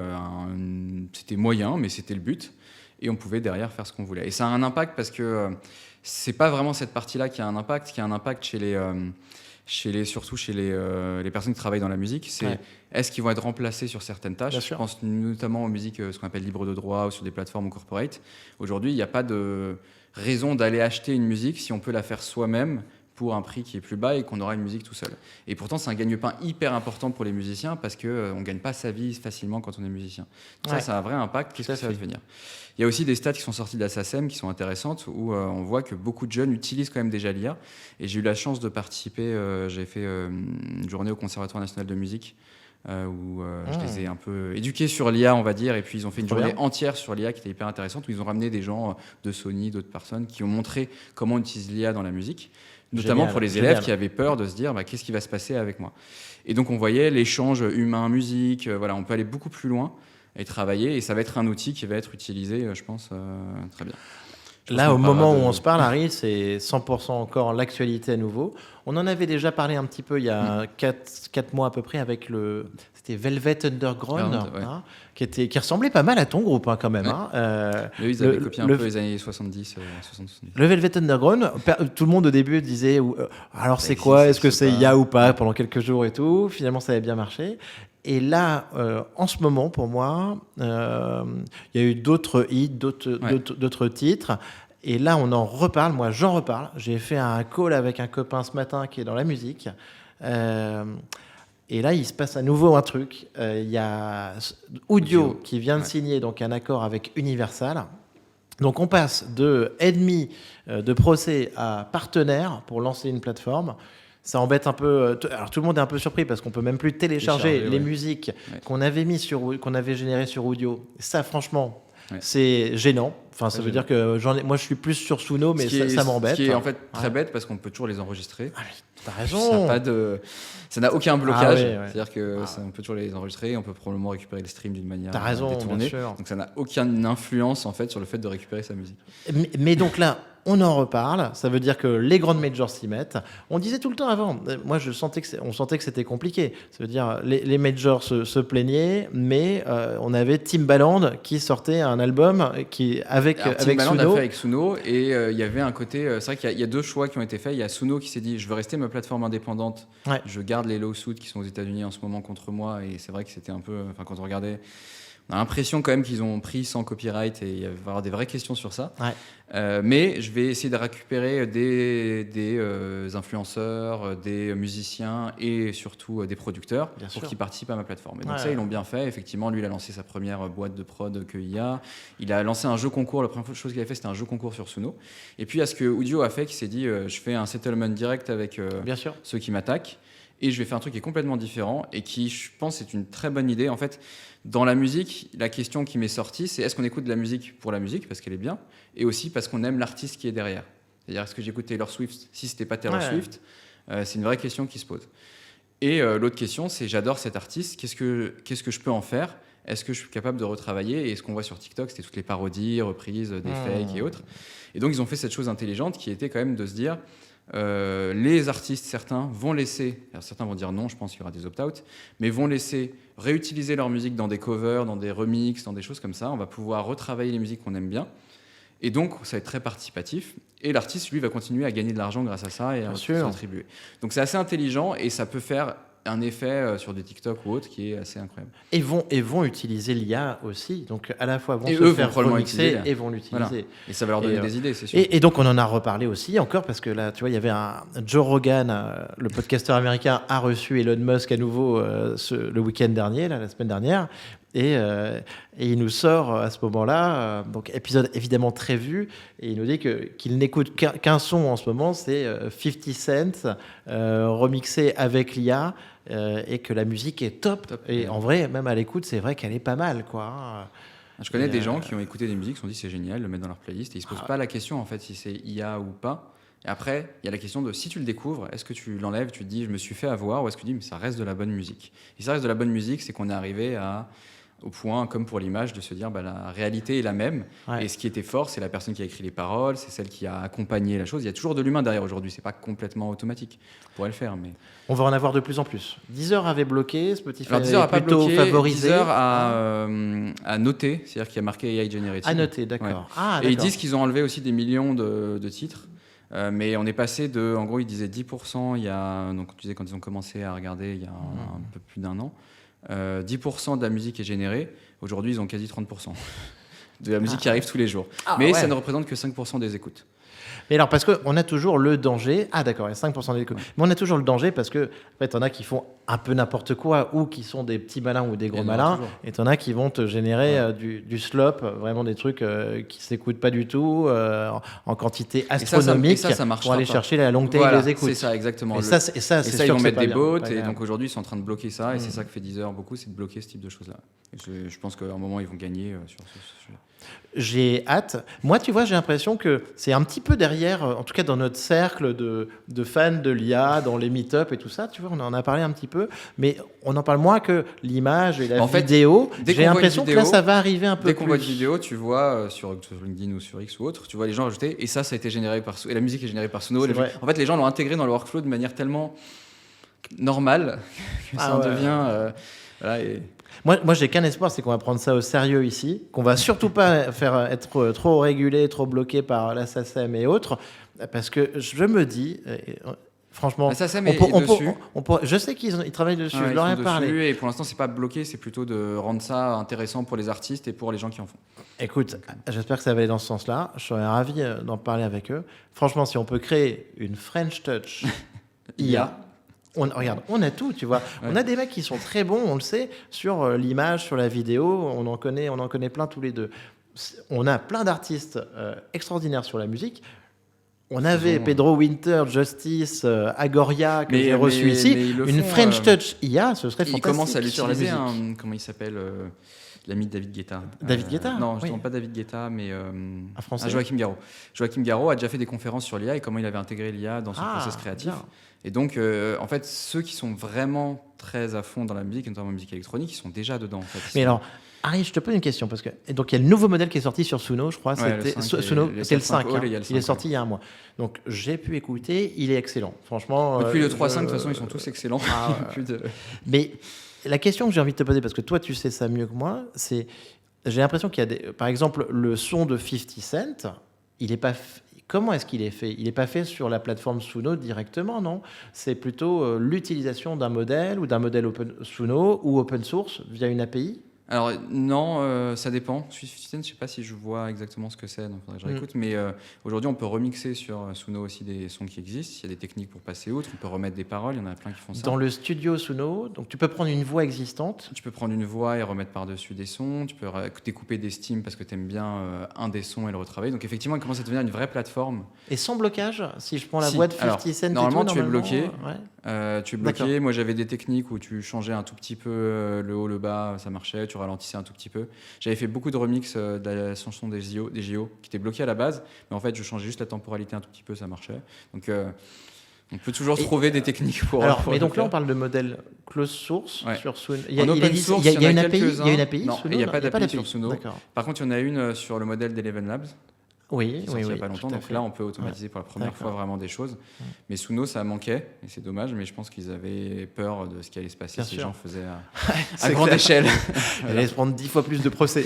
C'était moyen, mais c'était le but. Et on pouvait derrière faire ce qu'on voulait. Et ça a un impact parce que c'est pas vraiment cette partie-là qui a un impact, surtout chez les personnes qui travaillent dans la musique. C'est est-ce qu'ils vont être remplacés sur certaines tâches. Je pense notamment aux musiques, ce qu'on appelle libres de droit ou sur des plateformes ou corporate. Aujourd'hui, il n'y a pas de raison d'aller acheter une musique si on peut la faire soi-même pour un prix qui est plus bas et qu'on aura une musique tout seul. Et pourtant, c'est un gagne-pain hyper important pour les musiciens parce qu'on ne gagne pas sa vie facilement quand on est musicien. Ça a un vrai impact. Qu'est-ce que ça va devenir ? Il y a aussi des stats qui sont sortis de la SACEM qui sont intéressantes où on voit que beaucoup de jeunes utilisent quand même déjà l'IA. Et j'ai eu la chance de participer, j'ai fait une journée au Conservatoire national de musique où je les ai un peu éduqués sur l'IA, on va dire, et puis ils ont fait une journée entière sur l'IA qui était hyper intéressante, où ils ont ramené des gens de Sony, d'autres personnes, qui ont montré comment on utilise l'IA dans la musique, notamment pour les élèves qui avaient peur de se dire qu'est-ce qui va se passer avec moi. Et donc on voyait l'échange humain-musique, voilà, on peut aller beaucoup plus loin et travailler, et ça va être un outil qui va être utilisé, je pense, très bien. Là, au moment où on se parle, Harry, c'est 100% encore l'actualité à nouveau. On en avait déjà parlé un petit peu il y a 4 mois à peu près avec c'était Velvet Underground, qui ressemblait pas mal à ton groupe quand même. Ils avaient copié un peu les années 70, 70. Le Velvet Underground, tout le monde au début disait alors c'est quoi, est-ce que c'est IA ou pas pendant quelques jours et tout. Finalement, ça avait bien marché. Et là, en ce moment, pour moi, il y a eu d'autres hits, d'autres titres. Et là, on en reparle. Moi, j'en reparle. J'ai fait un call avec un copain ce matin qui est dans la musique. Et là, il se passe à nouveau un truc. Il y a Udio qui vient de signer donc, un accord avec Universal. Donc, on passe de ennemi de procès à partenaire pour lancer une plateforme. Ça embête un peu. Alors tout le monde est un peu surpris parce qu'on peut même plus télécharger les musiques qu'on avait générées sur Udio. Ça, franchement, c'est gênant. Enfin, ça veut dire que moi, je suis plus sur Suno, mais ça m'embête. Ce qui est en fait très bête parce qu'on peut toujours les enregistrer. T'as raison. Ça n'a aucun blocage. C'est-à-dire qu'on peut toujours les enregistrer. On peut probablement récupérer les streams d'une manière détournée. Donc ça n'a aucune influence en fait sur le fait de récupérer sa musique. Mais donc là, on en reparle. Ça veut dire que les grandes majors s'y mettent. On disait tout le temps avant. Moi, on sentait que c'était compliqué. Ça veut dire les majors se plaignaient, mais on avait Timbaland qui sortait un album avec Timbaland Suno. a fait avec Suno et il y avait un côté. C'est vrai qu'il y a deux choix qui ont été faits. Il y a Suno qui s'est dit je veux rester ma plateforme indépendante. Je garde les lawsuits qui sont aux États-Unis en ce moment contre moi. Et c'est vrai que c'était un peu. Enfin, quand on regardait. On a l'impression quand même qu'ils ont pris sans copyright et il va y avoir des vraies questions sur ça. Mais je vais essayer de récupérer des influenceurs, des musiciens et surtout des producteurs pour qu'ils participent à ma plateforme. Et donc ça, ils l'ont bien fait. Effectivement, lui, il a lancé sa première boîte de prod qu'il y a. Il a lancé un jeu concours. La première chose qu'il a fait, c'était un jeu concours sur Suno. Et puis, à ce que Udio a fait, qui s'est dit, je fais un settlement direct avec ceux qui m'attaquent. Et je vais faire un truc qui est complètement différent et qui, je pense, est une très bonne idée. En fait, dans la musique, la question qui m'est sortie, c'est est-ce qu'on écoute de la musique pour la musique, parce qu'elle est bien, et aussi parce qu'on aime l'artiste qui est derrière. C'est-à-dire, est-ce que j'écoute Taylor Swift si c'était pas Taylor Swift c'est une vraie question qui se pose. Et l'autre question, c'est j'adore cet artiste, qu'est-ce que je peux en faire ? Est-ce que je suis capable de retravailler ? Et ce qu'on voit sur TikTok, c'était toutes les parodies, reprises, des fakes et autres. Et donc, ils ont fait cette chose intelligente qui était quand même de se dire... les artistes, certains vont laisser, alors certains vont dire non, je pense qu'il y aura des opt-out, mais vont laisser réutiliser leur musique dans des covers, dans des remixes, dans des choses comme ça. On va pouvoir retravailler les musiques qu'on aime bien. Et donc, ça va être très participatif. Et l'artiste, lui, va continuer à gagner de l'argent grâce à ça et à contribuer. Donc, c'est assez intelligent et ça peut faire un effet sur des TikTok ou autres qui est assez incroyable. Et vont utiliser l'IA aussi. Donc, à la fois vont se faire remixer et vont l'utiliser. Voilà. Et ça va leur donner des idées, c'est sûr. Et donc, on en a reparlé aussi encore parce que là, tu vois, il y avait Joe Rogan, le podcasteur américain, a reçu Elon Musk à nouveau le week-end dernier, la semaine dernière. Et il nous sort à ce moment-là, donc épisode évidemment très vu, et il nous dit qu'il n'écoute qu'un son en ce moment, c'est 50 Cent remixé avec l'IA, et que la musique est top. Et en vrai, même à l'écoute, c'est vrai qu'elle est pas mal, quoi. Je connais des gens qui ont écouté des musiques, se sont dit c'est génial, le mettre dans leur playlist, et ils se posent pas la question en fait si c'est IA ou pas. Et après, il y a la question de si tu le découvres, est-ce que tu l'enlèves, tu te dis je me suis fait avoir, ou est-ce que tu dis mais ça reste de la bonne musique. Et ça reste de la bonne musique, c'est qu'on est arrivé au point, comme pour l'image, de se dire la réalité est la même. Et ce qui était fort, c'est la personne qui a écrit les paroles, c'est celle qui a accompagné la chose. Il y a toujours de l'humain derrière aujourd'hui, c'est pas complètement automatique. On pourrait le faire, mais... On va en avoir de plus en plus. Deezer avait bloqué, Spotify Alors, Deezer avait plutôt bloqué, favorisé. Deezer a noté, c'est-à-dire qu'il y a marqué AI Generated. À noter, d'accord. Et ils disent qu'ils ont enlevé aussi des millions de titres. Mais on est passé de, en gros, ils disaient 10% donc tu disais quand ils ont commencé à regarder il y a un peu plus d'un an, 10% de la musique est générée. Aujourd'hui, ils ont quasi 30% de la musique qui arrive tous les jours. Mais ça ne représente que 5% des écoutes. Mais alors, parce qu'on a toujours le danger. Ah, d'accord, il y a 5% des écoutes. Mais on a toujours le danger parce que, en fait, t'en as qui font un peu n'importe quoi ou qui sont des petits malins ou des gros malins. Et t'en as qui vont te générer du slop, vraiment des trucs qui s'écoutent pas du tout, en quantité astronomique. Et ça marche pour aller chercher la longue taille des écoutes. C'est ça, exactement. Et ça, ils vont mettre des bots. Et donc aujourd'hui, ils sont en train de bloquer ça. Et c'est ça que fait Deezer beaucoup, c'est de bloquer ce type de choses-là. Et je pense qu'à un moment, ils vont gagner sur ce sujet. J'ai hâte. Moi, tu vois, j'ai l'impression que c'est un petit peu derrière, en tout cas dans notre cercle de fans de l'IA, dans les meet-up et tout ça, tu vois, on en a parlé un petit peu, mais on en parle moins que l'image et la vidéo. J'ai l'impression que là, ça va arriver un peu plus. Dès qu'on voit une vidéo, tu vois, sur LinkedIn ou sur X ou autre, tu vois les gens rajouter, et ça a été généré par Suno, et la musique est générée par Suno. En fait, les gens l'ont intégré dans le workflow de manière tellement normale que ça en devient... Moi, j'ai qu'un espoir, c'est qu'on va prendre ça au sérieux ici, qu'on va surtout pas faire être trop régulé, trop bloqué par la SACEM et autres, parce que je me dis, franchement, la SACEM est dessus. Je sais qu'ils travaillent dessus, je leur ai parlé. Et pour l'instant, c'est pas bloqué, c'est plutôt de rendre ça intéressant pour les artistes et pour les gens qui en font. Écoute, j'espère que ça va aller dans ce sens-là. Je serais ravi d'en parler avec eux. Franchement, si on peut créer une French Touch IA. Regarde, on a tout, tu vois. On a des mecs qui sont très bons, on le sait, sur l'image, sur la vidéo. On en connaît plein tous les deux. On a plein d'artistes extraordinaires sur la musique. On avait Pedro Winter, Justice, Agoria, que j'ai reçu ici. Une French Touch IA, ce serait fantastique. Il commence à l'utiliser, comment il s'appelle l'ami de David Guetta. David Guetta Non, justement pas David Guetta, mais un Français. Joachim Garraud. Joachim Garraud a déjà fait des conférences sur l'IA et comment il avait intégré l'IA dans son process créatif. Bien. Et donc, en fait, ceux qui sont vraiment très à fond dans la musique, notamment la musique électronique, ils sont déjà dedans. En fait. Mais alors, Harry, je te pose une question, parce que donc il y a le nouveau modèle qui est sorti sur Suno, je crois. C'était Suno, c'est le 5. Il est sorti il y a un mois. Donc j'ai pu écouter, il est excellent. Franchement. Depuis le 3.5, de toute façon, ils sont tous excellents. Mais la question que j'ai envie de te poser, parce que toi, tu sais ça mieux que moi, c'est j'ai l'impression qu'il y a par exemple, le son de 50 Cent, il est pas. Comment est-ce qu'il est fait ? Il n'est pas fait sur la plateforme Suno directement, non ? C'est plutôt l'utilisation d'un modèle ou d'un modèle Suno ou open source via une API ? Alors non, ça dépend. Je ne sais pas si je vois exactement ce que c'est, donc il faudrait que je réécoute. Mais aujourd'hui, on peut remixer sur Suno aussi des sons qui existent. Il y a des techniques pour passer outre. On peut remettre des paroles. Il y en a plein qui font ça. Dans le studio Suno, donc tu peux prendre une voix existante. Tu peux prendre une voix et remettre par-dessus des sons. Tu peux découper des steams parce que tu aimes bien un des sons et le retravailler. Donc effectivement, il commence à devenir une vraie plateforme. Et sans blocage, si je prends la voix de 50 Cent, normalement, tu es bloqué. Ouais. Tu es bloqué. Moi, j'avais des techniques où tu changeais un tout petit peu le haut, le bas, ça marchait. Tu ralentissais un tout petit peu. J'avais fait beaucoup de remix de la chanson des JO qui était bloquée à la base, mais en fait, je changeais juste la temporalité un tout petit peu, ça marchait. Donc, on peut toujours trouver des techniques pour. Alors, mais donc là, on parle de modèle close source sur Suno. Il y a une API. Il y a une API. Non, il n'y a pas d'API sur Suno. Par contre, il y en a une sur le modèle d'Eleven Labs. Oui, il n'y a pas longtemps. Donc là, on peut automatiser pour la première fois vraiment des choses. Mais Suno, ça manquait, et c'est dommage, mais je pense qu'ils avaient peur de ce qui allait se passer si les gens faisaient à grande échelle. Ils allaient se prendre 10 fois plus de procès.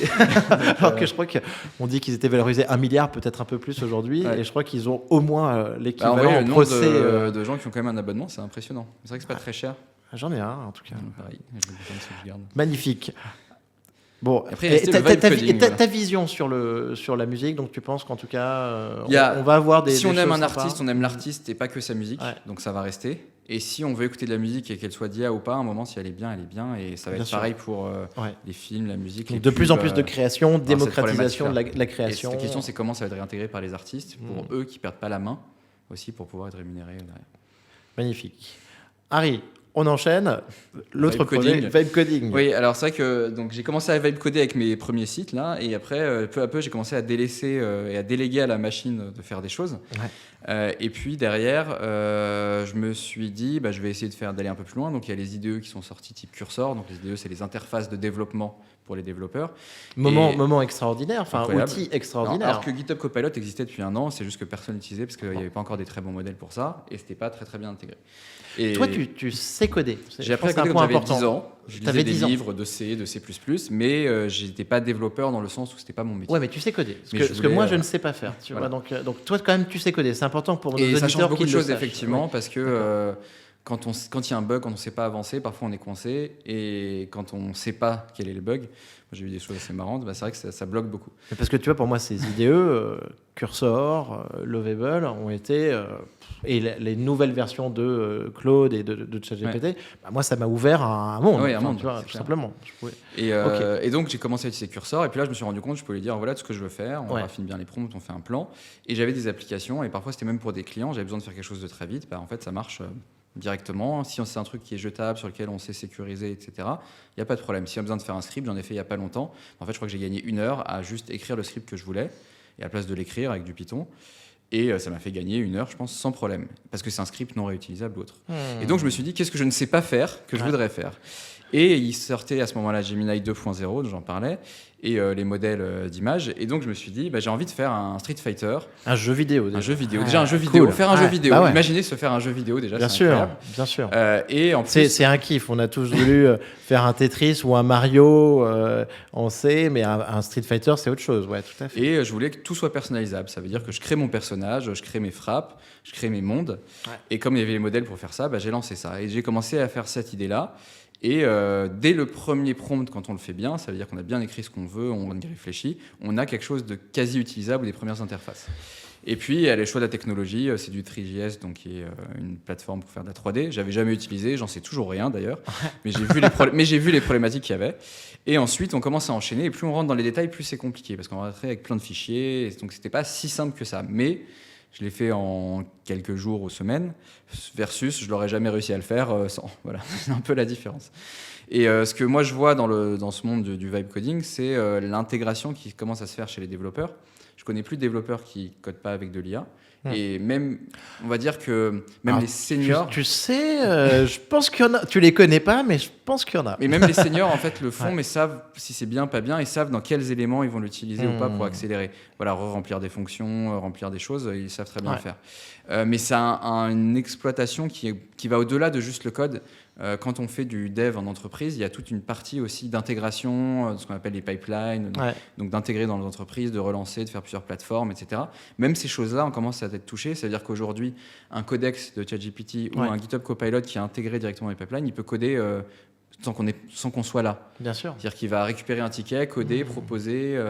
Alors que je crois qu'on dit qu'ils étaient valorisés 1 milliard, peut-être un peu plus aujourd'hui, et je crois qu'ils ont au moins l'équivalent en procès. De gens qui ont quand même un abonnement, c'est impressionnant. C'est vrai que c'est pas très cher. J'en ai un, en tout cas. Pareil, je garde. Magnifique. Bon, après, ta vision sur la musique, donc tu penses qu'en tout cas, on va avoir des. Si on aime un artiste, on aime l'artiste et pas que sa musique, donc ça va rester. Et si on veut écouter de la musique et qu'elle soit d'IA ou pas, à un moment, si elle est bien, elle est bien. Et ça va être pareil pour les films, la musique. Donc de plus en plus de création, démocratisation de la création. Et la question, c'est comment ça va être réintégré par les artistes pour eux qui perdent pas la main aussi pour pouvoir être rémunérés. Magnifique. Harry, On enchaîne. L'autre projet, Vibe Coding. Oui, alors c'est vrai que donc, j'ai commencé à Vibe coder avec mes premiers sites là, et après, peu à peu, j'ai commencé à délaisser et à déléguer à la machine de faire des choses. Et puis derrière, je me suis dit, je vais essayer d'aller un peu plus loin. Donc il y a les IDE qui sont sortis type Cursor. Donc les IDE, c'est les interfaces de développement pour les développeurs. Moment extraordinaire, enfin incroyable. outil extraordinaire. Alors que GitHub Copilot existait depuis un an, c'est juste que personne n'utilisait parce qu'il n'y avait pas encore des très bons modèles pour ça et c'était pas très très bien intégré. Et toi, tu sais coder. J'ai appris à coder quand j'avais 10 ans. Je lisais des livres de C, de C++, mais je n'étais pas développeur dans le sens où c'était pas mon métier. Ouais, mais tu sais coder. Ce que moi, je ne sais pas faire. Tu vois, donc toi, quand même, tu sais coder. C'est important pour nos auditeurs. Et ça change beaucoup de choses, sachent. effectivement, parce que quand il y a un bug, quand on ne sait pas avancer, parfois on est coincé. Et quand on ne sait pas quel est le bug, j'ai eu des choses assez marrantes, c'est vrai que ça bloque beaucoup. Parce que tu vois, pour moi, ces IDE, Cursor, Lovable, ont été... et les nouvelles versions de Claude et de ChatGPT, moi, ça m'a ouvert un monde. Oui, un monde, tu vois, tout simplement. Et donc, j'ai commencé à utiliser Cursor. Et puis là, je me suis rendu compte que je pouvais lui dire, voilà tout ce que je veux faire. On raffine bien les prompts, on fait un plan. Et j'avais des applications. Et parfois, c'était même pour des clients. J'avais besoin de faire quelque chose de très vite. En fait, ça marche... directement. Si c'est un truc qui est jetable, sur lequel on sait sécuriser, etc., il n'y a pas de problème. Si on a besoin de faire un script, j'en ai fait il n'y a pas longtemps. En fait, je crois que j'ai gagné 1 heure à juste écrire le script que je voulais, et à la place de l'écrire avec du Python. Et ça m'a fait gagner 1 heure, je pense, sans problème. Parce que c'est un script non réutilisable ou autre. Et donc, je me suis dit, qu'est-ce que je ne sais pas faire que je voudrais faire ? Et il sortait à ce moment-là Gemini 2.0, dont j'en parlais, et les modèles d'images. Et donc, je me suis dit, j'ai envie de faire un Street Fighter. Un jeu vidéo, déjà. Un jeu vidéo. Déjà, un jeu vidéo. Faire un jeu vidéo. Imaginez se faire un jeu vidéo, déjà, bien c'est sûr, incroyable. Bien sûr. Et en plus... c'est un kiff. On a tous voulu faire un Tetris ou un Mario, on sait, mais un Street Fighter, c'est autre chose. Ouais, tout à fait. Et je voulais que tout soit personnalisable. Ça veut dire que je crée mon personnage, je crée mes frappes, je crée mes mondes. Et comme il y avait les modèles pour faire ça, j'ai lancé ça. Et j'ai commencé à faire cette idée-là. Et dès le premier prompt, quand on le fait bien, ça veut dire qu'on a bien écrit ce qu'on veut, on y réfléchit, on a quelque chose de quasi utilisable des premières interfaces. Et puis, il y a les choix de la technologie, c'est du 3JS, donc qui est une plateforme pour faire de la 3D. J'avais jamais utilisé, j'en sais toujours rien d'ailleurs, mais j'ai vu les problématiques qu'il y avait. Et ensuite, on commence à enchaîner, et plus on rentre dans les détails, plus c'est compliqué, parce qu'on va rentrer avec plein de fichiers, et donc c'était pas si simple que ça. Mais je l'ai fait en quelques jours ou semaines, versus je l'aurais jamais réussi à le faire sans. Voilà, c'est un peu la différence. Et ce que moi je vois dans ce monde du vibe coding, c'est l'intégration qui commence à se faire chez les développeurs. Je connais plus de développeurs qui codent pas avec de l'IA. Et même, on va dire que même les seniors... Tu sais, je pense qu'il y en a... Tu les connais pas, mais je pense qu'il y en a. Mais même les seniors, en fait, le font, mais savent si c'est bien, pas bien. Ils savent dans quels éléments ils vont l'utiliser ou pas pour accélérer. Voilà, remplir des fonctions, remplir des choses, ils savent très bien le faire. Mais c'est une exploitation qui va au-delà de juste le code. Quand on fait du dev en entreprise, il y a toute une partie aussi d'intégration, ce qu'on appelle les pipelines, donc d'intégrer dans l'entreprise, de relancer, de faire plusieurs plateformes, etc. Même ces choses-là, on commence à être touché. C'est-à-dire qu'aujourd'hui, un codex de ChatGPT ou un GitHub Copilot qui est intégré directement dans les pipelines, il peut coder sans qu'on soit là. Bien sûr. C'est-à-dire qu'il va récupérer un ticket, coder, proposer.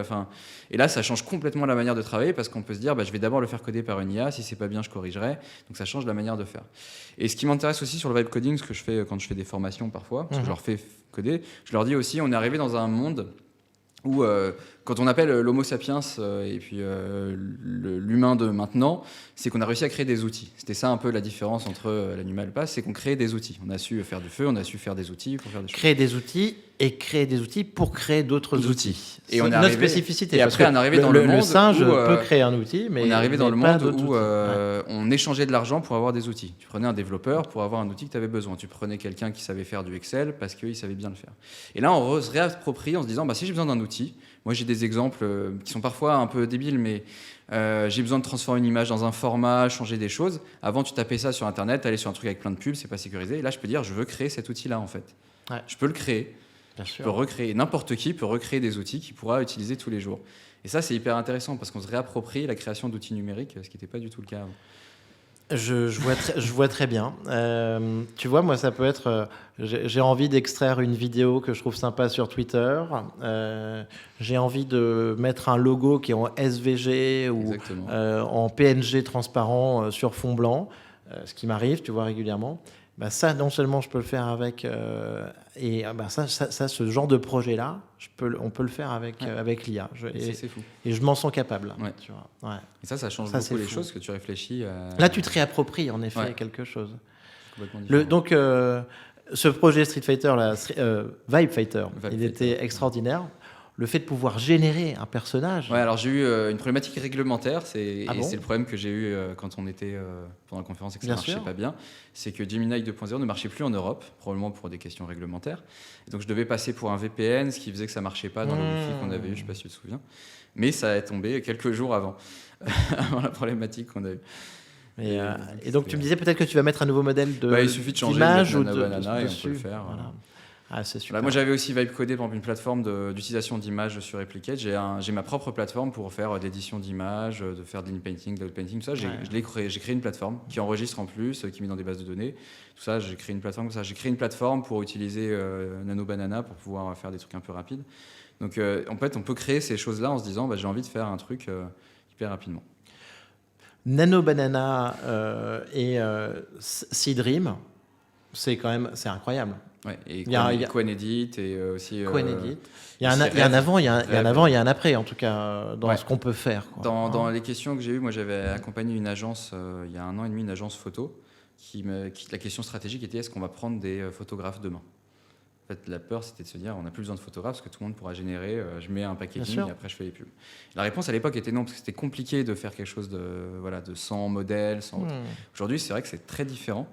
Et là, ça change complètement la manière de travailler parce qu'on peut se dire, je vais d'abord le faire coder par une IA. Si c'est pas bien, je corrigerai. Donc ça change la manière de faire. Et ce qui m'intéresse aussi sur le vibe coding, ce que je fais quand je fais des formations parfois, parce que je leur fais coder, je leur dis aussi, on est arrivé dans un monde où quand on appelle l'homo sapiens et puis l'humain de maintenant, c'est qu'on a réussi à créer des outils. C'était ça un peu la différence entre l'animal pas, c'est qu'on crée des outils. On a su faire du feu, on a su faire des outils pour faire des choses. Créer des outils et créer des outils pour créer d'autres outils. Et on est notre spécificité. Et après, on est arrivé dans le monde le singe où, peut créer un outil, mais on est arrivé dans le monde où ouais. on échangeait de l'argent pour avoir des outils. Tu prenais un développeur pour avoir un outil que tu avais besoin. Tu prenais quelqu'un qui savait faire du Excel parce qu'il savait bien le faire. Et là, on se réapproprie en se disant, si j'ai besoin d'un outil, moi j'ai des exemples qui sont parfois un peu débiles, mais j'ai besoin de transformer une image dans un format, changer des choses. Avant, tu tapais ça sur Internet, tu allais sur un truc avec plein de pubs, c'est pas sécurisé. Et là, je peux dire, je veux créer cet outil-là, en fait. Ouais. Je peux le créer. Bien sûr. Je peux recréer. N'importe qui peut recréer des outils qu'il pourra utiliser tous les jours. Et ça, c'est hyper intéressant parce qu'on se réapproprie la création d'outils numériques, ce qui n'était pas du tout le cas avant. Je vois très bien. Tu vois, moi, ça peut être... j'ai envie d'extraire une vidéo que je trouve sympa sur Twitter. J'ai envie de mettre un logo qui est en SVG ou en PNG transparent sur fond blanc, ce qui m'arrive, tu vois, régulièrement. Ça, non seulement je peux le faire avec... ça, ce genre de projet-là, on peut le faire avec l'IA. C'est fou. Et je m'en sens capable. Ouais. Tu vois. Ouais. Et ça change beaucoup les choses que tu réfléchis. Là, tu te réappropries, en effet, quelque chose. Donc, Ce projet Street Fighter, Vibe Fighter, il était extraordinaire. Le fait de pouvoir générer un personnage. Ouais, alors j'ai eu une problématique réglementaire, c'est bon le problème que j'ai eu quand on était pendant la conférence et que ça marchait pas bien, c'est que Gemini 2.0 ne marchait plus en Europe, probablement pour des questions réglementaires. Et donc je devais passer pour un VPN, ce qui faisait que ça marchait pas dans le Wi-Fi qu'on avait eu, je sais pas si tu te souviens. Mais ça est tombé quelques jours avant, avant la problématique qu'on a eue. Et donc tu me disais peut-être que tu vas mettre un nouveau modèle de il suffit de changer d'image ou de banana et on peut le faire. Voilà. Ah, c'est super. Voilà, moi j'avais aussi Vibecodé, par exemple, une plateforme d'utilisation d'images sur Replicate. J'ai ma propre plateforme pour faire de l'édition d'images, de faire de l'inpainting, de l'outpainting, tout ça. J'ai créé une plateforme qui enregistre en plus, qui met dans des bases de données. Tout ça, j'ai créé une plateforme comme ça. J'ai créé une plateforme pour utiliser Nano Banana pour pouvoir faire des trucs un peu rapides. Donc en fait, on peut créer ces choses-là en se disant j'ai envie de faire un truc hyper rapidement. Nano Banana et Seedream, c'est incroyable. Ouais, et Coenedit et aussi. Coenedit. Il y a un avant, il y a un avant, il y a un après, en tout cas, dans ce qu'on peut faire. Quoi. Dans les questions que j'ai eues, moi j'avais accompagné une agence, il y a 1 an et demi, une agence photo, la question stratégique était est-ce qu'on va prendre des photographes demain ? En fait, la peur, c'était de se dire on n'a plus besoin de photographes parce que tout le monde pourra générer, je mets un packaging et après je fais les pubs. La réponse à l'époque était non, parce que c'était compliqué de faire quelque chose de 100 modèles. Aujourd'hui, c'est vrai que c'est très différent.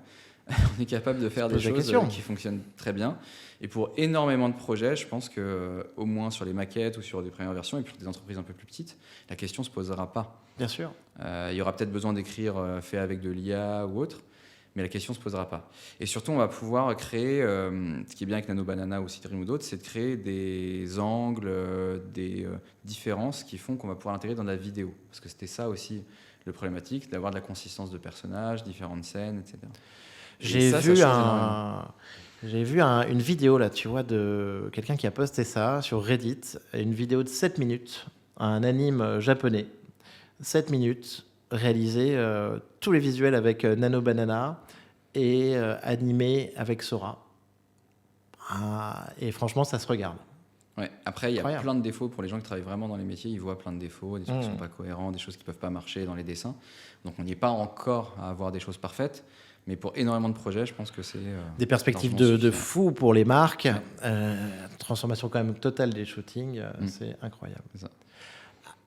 On est capable de faire des choses qui fonctionnent très bien. Et pour énormément de projets, je pense qu'au moins sur les maquettes ou sur des premières versions, et puis pour des entreprises un peu plus petites, la question ne se posera pas. Bien sûr. Il y aura peut-être besoin d'écrire fait avec de l'IA ou autre, mais la question ne se posera pas. Et surtout, on va pouvoir créer, ce qui est bien avec Nano Banana ou Seedream ou d'autres, c'est de créer des angles, des différences qui font qu'on va pouvoir l'intégrer dans la vidéo. Parce que c'était ça aussi le problématique, d'avoir de la consistance de personnages, différentes scènes, etc. J'ai vu une vidéo là, tu vois, de quelqu'un qui a posté ça sur Reddit, une vidéo de 7 minutes, un anime japonais, 7 minutes, réalisé tous les visuels avec Nano Banana et animé avec Sora. Et franchement, ça se regarde. Ouais. Après, il y a plein de défauts pour les gens qui travaillent vraiment dans les métiers. Ils voient plein de défauts, des trucs qui ne sont pas cohérents, des choses qui ne peuvent pas marcher dans les dessins. Donc, on n'y est pas encore à avoir des choses parfaites. Mais pour énormément de projets, je pense que c'est... des perspectives de fou pour les marques. Ouais. Transformation quand même totale des shootings. C'est incroyable. C'est ça.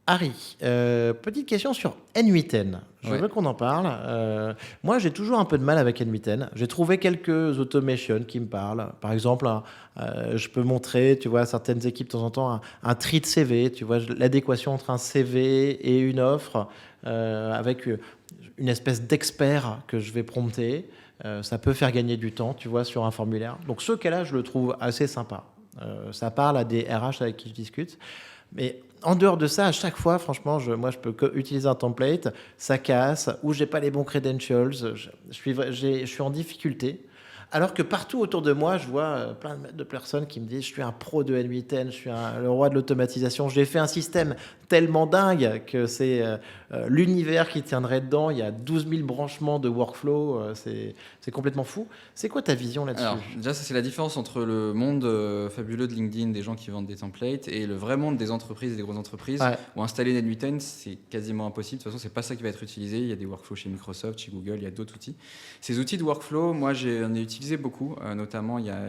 Harry, petite question sur N8N. Je veux qu'on en parle. Moi, j'ai toujours un peu de mal avec N8N. J'ai trouvé quelques automations qui me parlent. Par exemple, je peux montrer, tu vois, à certaines équipes de temps en temps un tri de CV. Tu vois, l'adéquation entre un CV et une offre avec une espèce d'expert que je vais prompter. Ça peut faire gagner du temps, tu vois, sur un formulaire. Donc, ce cas-là, je le trouve assez sympa. Ça parle à des RH avec qui je discute. Mais en dehors de ça, à chaque fois, franchement, moi, je peux utiliser un template, ça casse, ou j'ai pas les bons credentials, je suis en difficulté. Alors que partout autour de moi, je vois plein de personnes qui me disent « Je suis un pro de N8N, je suis le roi de l'automatisation. J'ai fait un système tellement dingue que c'est l'univers qui tiendrait dedans. Il y a 12 000 branchements de workflow. C'est complètement fou. » C'est quoi ta vision là-dessus ? Alors, déjà, ça, c'est la différence entre le monde fabuleux de LinkedIn, des gens qui vendent des templates, et le vrai monde des entreprises et des grosses entreprises, où installer N8N, c'est quasiment impossible. De toute façon, c'est pas ça qui va être utilisé. Il y a des workflows chez Microsoft, chez Google, il y a d'autres outils. Ces outils de workflow, moi, j'en ai utilisé beaucoup, notamment il y a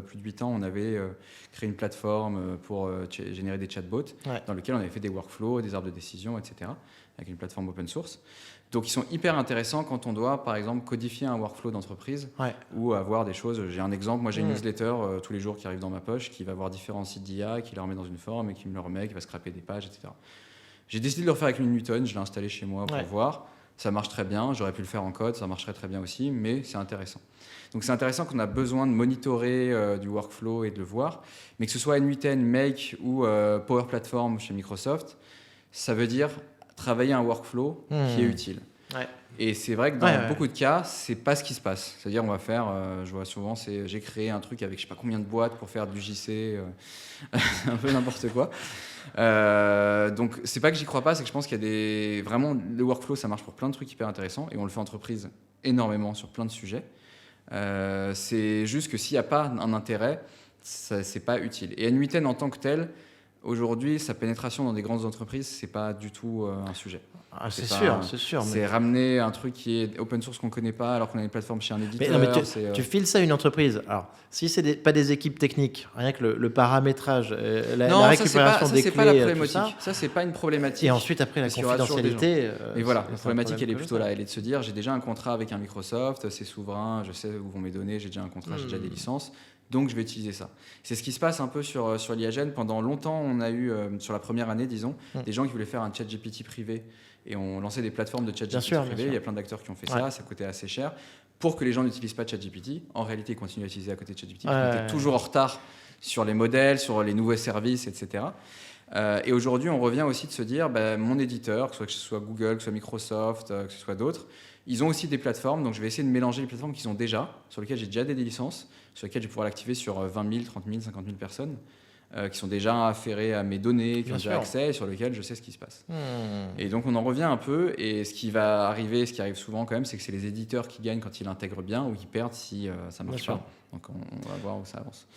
plus de 8 ans, on avait créé une plateforme pour générer des chatbots dans lequel on avait fait des workflows, des arbres de décision, etc., avec une plateforme open source. Donc ils sont hyper intéressants quand on doit, par exemple, codifier un workflow d'entreprise ou avoir des choses. J'ai un exemple, moi j'ai une newsletter tous les jours qui arrive dans ma poche, qui va avoir différents sites d'IA, qui la remet dans une forme et qui me le remet, qui va scraper des pages, etc. J'ai décidé de le refaire avec une Newton, je l'ai installé chez moi pour voir. Ça marche très bien, j'aurais pu le faire en code, ça marcherait très bien aussi, mais c'est intéressant. Donc c'est intéressant qu'on a besoin de monitorer du workflow et de le voir, mais que ce soit N8N, Make ou Power Platform chez Microsoft, ça veut dire travailler un workflow qui est utile. Ouais. Et c'est vrai que dans beaucoup de cas, c'est pas ce qui se passe. C'est-à-dire, on va faire, je vois souvent, j'ai créé un truc avec je sais pas combien de boîtes pour faire du JC, un peu n'importe quoi. Donc, c'est pas que j'y crois pas, c'est que je pense qu'il y a vraiment, le workflow, ça marche pour plein de trucs hyper intéressants et on le fait en entreprise énormément sur plein de sujets. C'est juste que s'il n'y a pas un intérêt, c'est pas utile. Et N8N en tant que tel, Aujourd'hui, sa pénétration dans des grandes entreprises, c'est pas du tout un sujet. C'est sûr. C'est ramener un truc qui est open source qu'on connaît pas, alors qu'on a une plateforme chez un éditeur. Tu files ça à une entreprise. Alors, si c'est pas des équipes techniques, rien que le paramétrage, la récupération des clés, c'est pas la problématique. Ça, c'est pas une problématique. Et ensuite, après, la confidentialité. Et voilà, la problématique, elle est plutôt là. Elle est de se dire, j'ai déjà un contrat avec un Microsoft, c'est souverain, je sais où vont mes données, j'ai déjà un contrat, j'ai déjà des licences. Donc, je vais utiliser ça. C'est ce qui se passe un peu sur l'IAGEN. Pendant longtemps, on a eu, sur la première année, disons, des gens qui voulaient faire un ChatGPT privé. Et on lançait des plateformes de ChatGPT privé. Il y a plein d'acteurs qui ont fait ça. Ça coûtait assez cher. Pour que les gens n'utilisent pas ChatGPT, en réalité, ils continuent à utiliser à côté de ChatGPT. On était toujours en retard sur les modèles, sur les nouveaux services, etc. Et aujourd'hui, on revient aussi de se dire, mon éditeur, que ce soit Google, que ce soit Microsoft, que ce soit d'autres, ils ont aussi des plateformes. Donc, je vais essayer de mélanger les plateformes qu'ils ont déjà, sur lesquelles j'ai déjà des licences, sur lesquelles je vais pouvoir l'activer sur 20 000, 30 000, 50 000 personnes. Qui sont déjà afférés à mes données, qui ont déjà accès, et sur lesquels je sais ce qui se passe. Et donc on en revient un peu, et ce qui va arriver, ce qui arrive souvent quand même, c'est que c'est les éditeurs qui gagnent quand ils l'intègrent bien, ou qui perdent si ça ne marche pas. Donc on va voir où ça avance.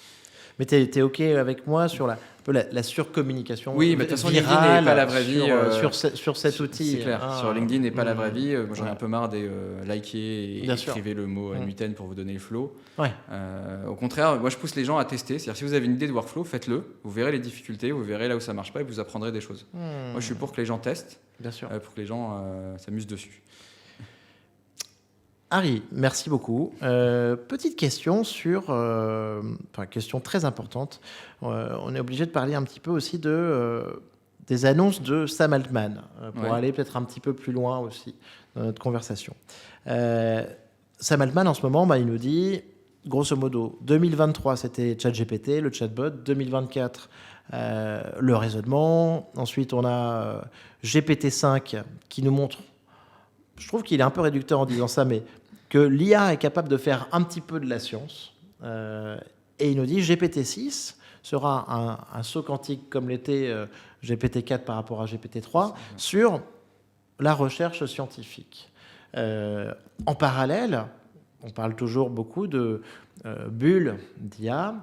Mais tu es OK avec moi sur la surcommunication Oui, mais de toute façon, LinkedIn n'est pas la vraie vie. Sur cet outil. C'est clair. Sur LinkedIn n'est pas la vraie vie. Moi, j'en ai un peu marre des likez et écrivez le mot Nuiten pour vous donner le flow. Au contraire, moi, je pousse les gens à tester. C'est-à-dire, si vous avez une idée de workflow, faites-le. Vous verrez les difficultés, vous verrez là où ça ne marche pas et vous apprendrez des choses. Moi, je suis pour que les gens testent, pour que les gens s'amusent dessus. Harry, merci beaucoup. Petite question question très importante. On est obligé de parler un petit peu aussi des annonces de Sam Altman pour aller peut-être un petit peu plus loin aussi dans notre conversation. Sam Altman, en ce moment, il nous dit, grosso modo, 2023, c'était ChatGPT, le chatbot. 2024, le raisonnement. Ensuite, on a GPT-5 qui nous montre... Je trouve qu'il est un peu réducteur en disant ça, mais que l'IA est capable de faire un petit peu de la science. Et il nous dit GPT-6 sera un saut quantique comme l'était GPT-4 par rapport à GPT-3 sur la recherche scientifique. En parallèle, on parle toujours beaucoup de bulles d'IA.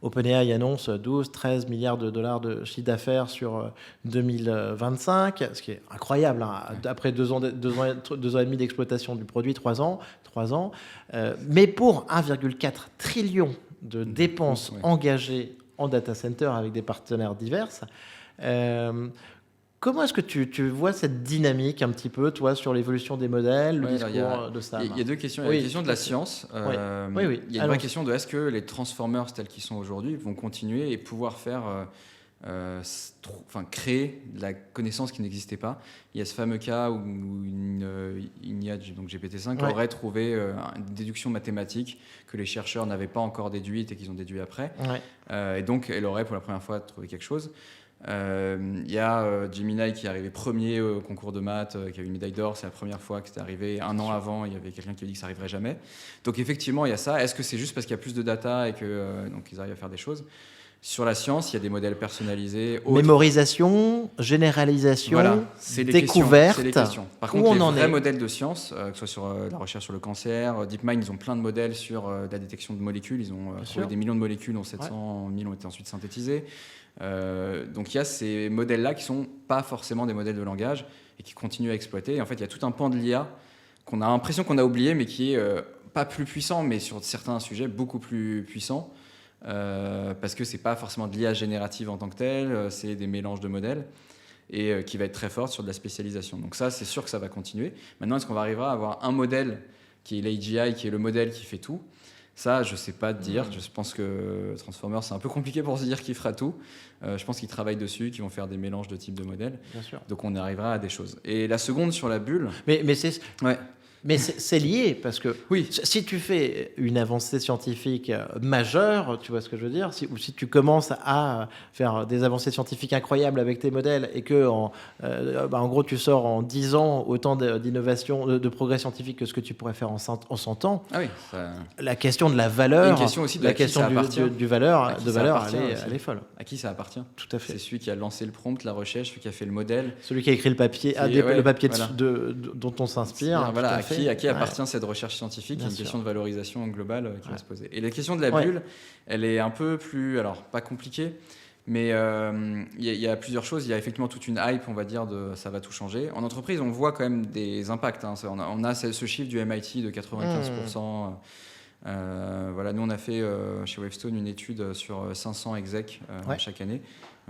OpenAI annonce 12-13 milliards de dollars de chiffre d'affaires sur 2025, ce qui est incroyable. Après 2 ans et demi d'exploitation du produit, 3 ans. Mais pour 1,4 trillion de dépenses engagées en data center avec des partenaires divers, comment est-ce que tu vois cette dynamique un petit peu, toi, sur l'évolution des modèles, le discours de Sam ? Il y a deux questions. Il y a la question de la science. Il y a une vraie question de est-ce que les transformers tels qu'ils sont aujourd'hui vont continuer et pouvoir faire, créer de la connaissance qui n'existait pas. Il y a ce fameux cas où une IA, donc GPT-5, aurait trouvé une déduction mathématique que les chercheurs n'avaient pas encore déduite et qu'ils ont déduit après. Et donc, elle aurait pour la première fois trouvé quelque chose. Il y a Gemini qui est arrivé premier au concours de maths, qui a eu une médaille d'or. C'est la première fois que c'était arrivé. Un an avant, il y avait quelqu'un qui a dit que ça n'arriverait jamais. Donc effectivement, il y a ça. Est-ce que c'est juste parce qu'il y a plus de data et que donc ils arrivent à faire des choses ? Sur la science, il y a des modèles personnalisés. Mémorisation, généralisation, découverte. C'est les questions. Par contre, les vrais modèles de science, que ce soit sur la recherche sur le cancer, DeepMind, ils ont plein de modèles sur la détection de molécules. Ils ont trouvé des millions de molécules, dont 700 000 ont été ensuite synthétisées. Donc il y a ces modèles-là qui ne sont pas forcément des modèles de langage et qui continuent à exploiter. Et en fait, il y a tout un pan de l'IA qu'on a l'impression qu'on a oublié, mais qui est pas plus puissant, mais sur certains sujets beaucoup plus puissant. Parce que c'est pas forcément de l'IA générative en tant que telle, c'est des mélanges de modèles et qui va être très forte sur de la spécialisation. Donc ça, c'est sûr que ça va continuer. Maintenant, est-ce qu'on va arriver à avoir un modèle qui est l'AGI, qui est le modèle qui fait tout ? Ça, je ne sais pas te dire. Je pense que Transformers, c'est un peu compliqué pour se dire qui fera tout. Je pense qu'ils travaillent dessus, qu'ils vont faire des mélanges de types de modèles. Bien sûr. Donc on arrivera à des choses. Et la seconde sur la bulle... Mais c'est... Ouais. Mais c'est lié, parce que si tu fais une avancée scientifique majeure, tu vois ce que je veux dire, ou si tu commences à faire des avancées scientifiques incroyables avec tes modèles et que, en gros, tu sors en 10 ans autant d'innovation, de progrès scientifique que ce que tu pourrais faire en 100 ans, la question de la valeur, une question aussi de la question du valeur, elle est folle. À qui ça appartient ? Tout à fait. C'est celui qui a lancé le prompt, la recherche, celui qui a fait le modèle. Celui qui a écrit le papier, le papier dont on s'inspire. Voilà, à qui appartient cette recherche scientifique ? Il y a une question de valorisation globale qui va se poser. Et la question de la bulle, elle est un peu plus, alors pas compliquée, Mais il y a plusieurs choses. Il y a effectivement toute une hype, on va dire, de ça va tout changer. En entreprise, on voit quand même des impacts. Hein. On a ce chiffre du MIT de 95%. Voilà, nous, on a fait chez Wavestone une étude sur 500 execs chaque année.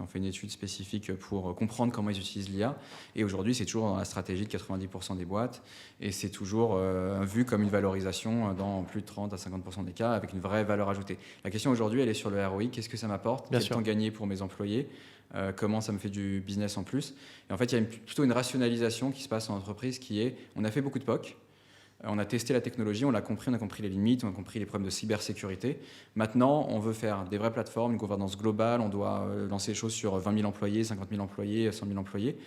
On fait une étude spécifique pour comprendre comment ils utilisent l'IA. Et aujourd'hui, c'est toujours dans la stratégie de 90% des boîtes. Et c'est toujours vu comme une valorisation dans plus de 30 à 50% des cas, avec une vraie valeur ajoutée. La question aujourd'hui, elle est sur le ROI. Qu'est-ce que ça m'apporte ? Quel temps gagné pour mes employés ? Comment ça me fait du business en plus ? Et en fait, il y a plutôt une rationalisation qui se passe en entreprise qui est, on a fait beaucoup de POC. On a testé la technologie, on a compris les limites, on a compris les problèmes de cybersécurité. Maintenant, on veut faire des vraies plateformes, une gouvernance globale, on doit lancer les choses sur 20 000 employés, 50 000 employés, 100 000 employés.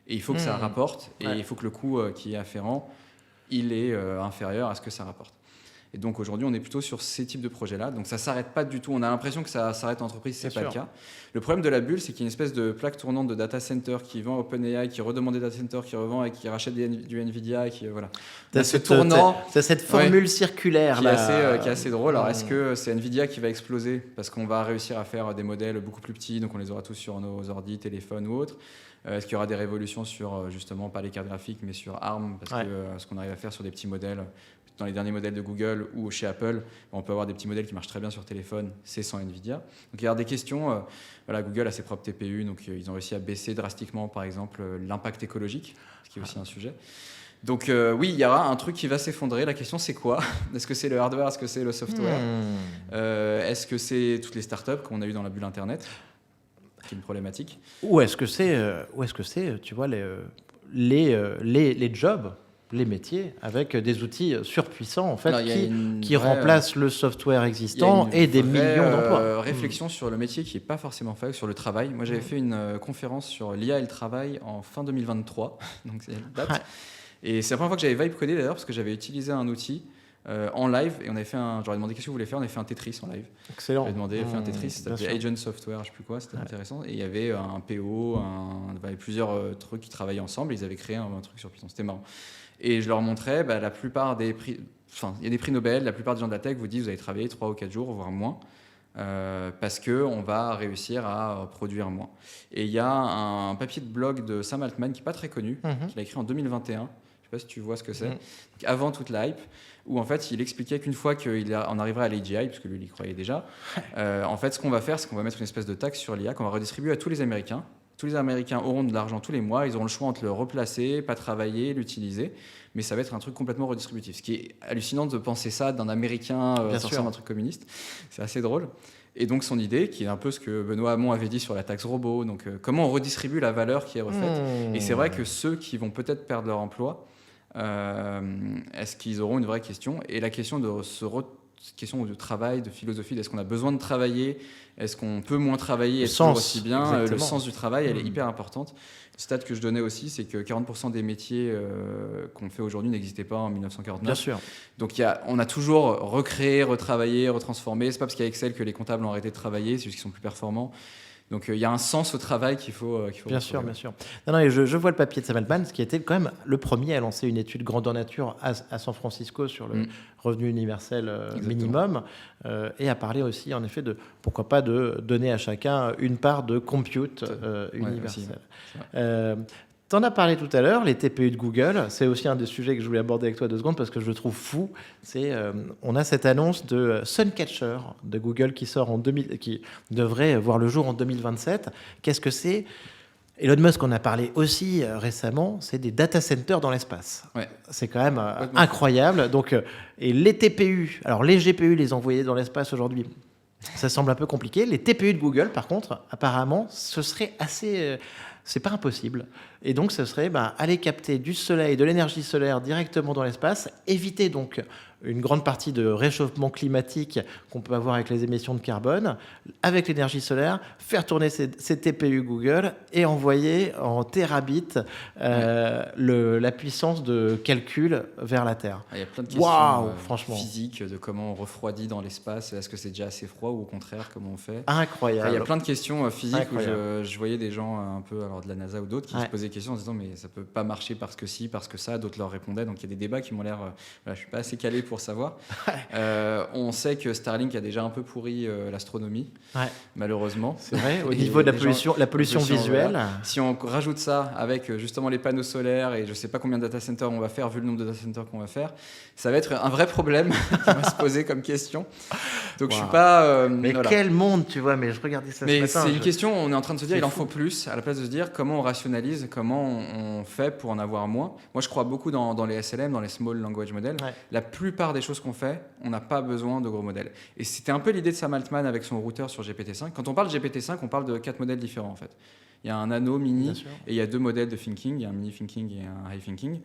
Et il faut que ça rapporte, et il faut que le coût qui est afférent, il est inférieur à ce que ça rapporte. Et donc aujourd'hui, on est plutôt sur ces types de projets-là. Donc ça ne s'arrête pas du tout. On a l'impression que ça s'arrête en entreprise, ce n'est pas le cas. Le problème de la bulle, c'est qu'il y a une espèce de plaque tournante de data center qui vend OpenAI, qui redemande des data centers, qui revend et qui rachète du NVIDIA. Qui, voilà. C'est cette formule circulaire qui est assez drôle. Alors est-ce que c'est NVIDIA qui va exploser parce qu'on va réussir à faire des modèles beaucoup plus petits, donc on les aura tous sur nos ordi, téléphones ou autres? Est-ce qu'il y aura des révolutions sur, justement, pas les cartes graphiques, mais sur ARM, parce que ce qu'on arrive à faire sur des petits modèles, dans les derniers modèles de Google ou chez Apple, on peut avoir des petits modèles qui marchent très bien sur téléphone, c'est sans NVIDIA. Donc il y a des questions. Voilà, Google a ses propres TPU, donc ils ont réussi à baisser drastiquement, par exemple, l'impact écologique, ce qui est aussi un sujet. Donc oui, il y aura un truc qui va s'effondrer. La question, c'est quoi ? Est-ce que c'est le hardware ? Est-ce que c'est le software ? Est-ce que c'est toutes les startups qu'on a eues dans la bulle Internet ? Qui est une problématique. Ou est-ce que c'est, tu vois, les jobs, les métiers, avec des outils surpuissants, en fait, qui remplacent le software existant et des millions d'emplois. Réflexion sur le métier qui n'est pas forcément fait, sur le travail. Moi, j'avais fait une conférence sur l'IA et le travail en fin 2023, donc c'est une date. Et c'est la première fois que j'avais vibe codé d'ailleurs, parce que j'avais utilisé un outil en live, et on avait fait j'aurais demandé qu'est-ce que vous voulez faire, on avait fait un Tetris en live. Excellent. J'avais demandé faire un Tetris, c'était Agent Software, je sais plus quoi, c'était intéressant. Et il y avait un PO, il y avait plusieurs trucs qui travaillaient ensemble, et ils avaient créé un truc sur Python, c'était marrant. Et je leur montrais, la plupart des prix, il y a des prix Nobel, la plupart des gens de la tech vous disent vous allez travailler 3 ou 4 jours, voire moins, parce qu'on va réussir à produire moins. Et il y a un papier de blog de Sam Altman qui n'est pas très connu, qu'il a écrit en 2021, je ne sais pas si tu vois ce que c'est, avant toute la hype, où en fait il expliquait qu'une fois qu'on arriverait à l'AGI, puisque lui il y croyait déjà, en fait ce qu'on va faire, c'est qu'on va mettre une espèce de taxe sur l'IA qu'on va redistribuer à tous les Américains. Tous les Américains auront de l'argent tous les mois, ils auront le choix entre le replacer, pas travailler, l'utiliser, mais ça va être un truc complètement redistributif. Ce qui est hallucinant de penser ça d'un Américain sortant d'un truc communiste, c'est assez drôle. Et donc son idée, qui est un peu ce que Benoît Hamon avait dit sur la taxe robot, donc comment on redistribue la valeur qui est refaite. Et c'est vrai que ceux qui vont peut-être perdre leur emploi, est-ce qu'ils auront une vraie question ? Et la question de question de travail, de philosophie, est-ce qu'on a besoin de travailler ? Est-ce qu'on peut moins travailler et toujours aussi bien ? Le sens du travail, elle est hyper importante. Le stat que je donnais aussi, c'est que 40% des métiers qu'on fait aujourd'hui n'existaient pas en 1949. Bien sûr. Donc on a toujours recréé, retravaillé, retransformé. C'est pas parce qu'il y a Excel que les comptables ont arrêté de travailler, c'est juste qu'ils sont plus performants. Donc il y a un sens au travail qu'il faut bien sûr. Non, et je vois le papier de Sam Altman, qui était quand même le premier à lancer une étude grandeur nature à San Francisco sur le revenu universel minimum, et à parler aussi en effet de pourquoi pas de donner à chacun une part de compute universel. Tu en as parlé tout à l'heure, les TPU de Google, c'est aussi un des sujets que je voulais aborder avec toi 2 secondes parce que je le trouve fou. On a cette annonce de Suncatcher de Google qui devrait voir le jour en 2027. Qu'est-ce que c'est ? Elon Musk en a parlé aussi récemment, c'est des data centers dans l'espace. Ouais. C'est quand même incroyable. Donc, et les TPU, alors les GPU, les envoyer dans l'espace aujourd'hui, ça semble un peu compliqué. Les TPU de Google, par contre, apparemment, ce serait assez... c'est pas impossible. Et donc, ce serait aller capter du soleil, de l'énergie solaire directement dans l'espace, éviter donc une grande partie de réchauffement climatique qu'on peut avoir avec les émissions de carbone, avec l'énergie solaire, faire tourner ces TPU Google et envoyer en terabits la puissance de calcul vers la Terre. Il y a plein de questions physiques de comment on refroidit dans l'espace. Est-ce que c'est déjà assez froid ou au contraire, comment on fait ? Incroyable. Il y a plein de questions physiques où je voyais des gens un peu de la NASA ou d'autres qui se posaient des questions en se disant mais ça peut pas marcher parce que si, parce que ça. D'autres leur répondaient. Donc il y a des débats qui m'ont l'air... je suis pas assez calé pour pour savoir. On sait que Starlink a déjà un peu pourri l'astronomie, malheureusement. C'est vrai, au niveau de la pollution visuelle. Voilà. Si on rajoute ça avec justement les panneaux solaires et je ne sais pas combien de data centers on va faire, vu le nombre de data centers qu'on va faire, ça va être un vrai problème qui va se poser comme question. Donc je suis pas... mais quel monde, tu vois, mais je regardais ça ce matin. C'est une question, on est en train de se dire, il en faut plus, à la place de se dire comment on rationalise, comment on fait pour en avoir moins. Moi, je crois beaucoup dans les SLM, dans les Small Language Models. La plupart des choses qu'on fait, on n'a pas besoin de gros modèles. Et c'était un peu l'idée de Sam Altman avec son routeur sur GPT-5. Quand on parle de GPT-5, on parle de 4 modèles différents, en fait. Il y a un nano, mini, et il y a 2 modèles de thinking. Il y a un mini thinking et un high thinking.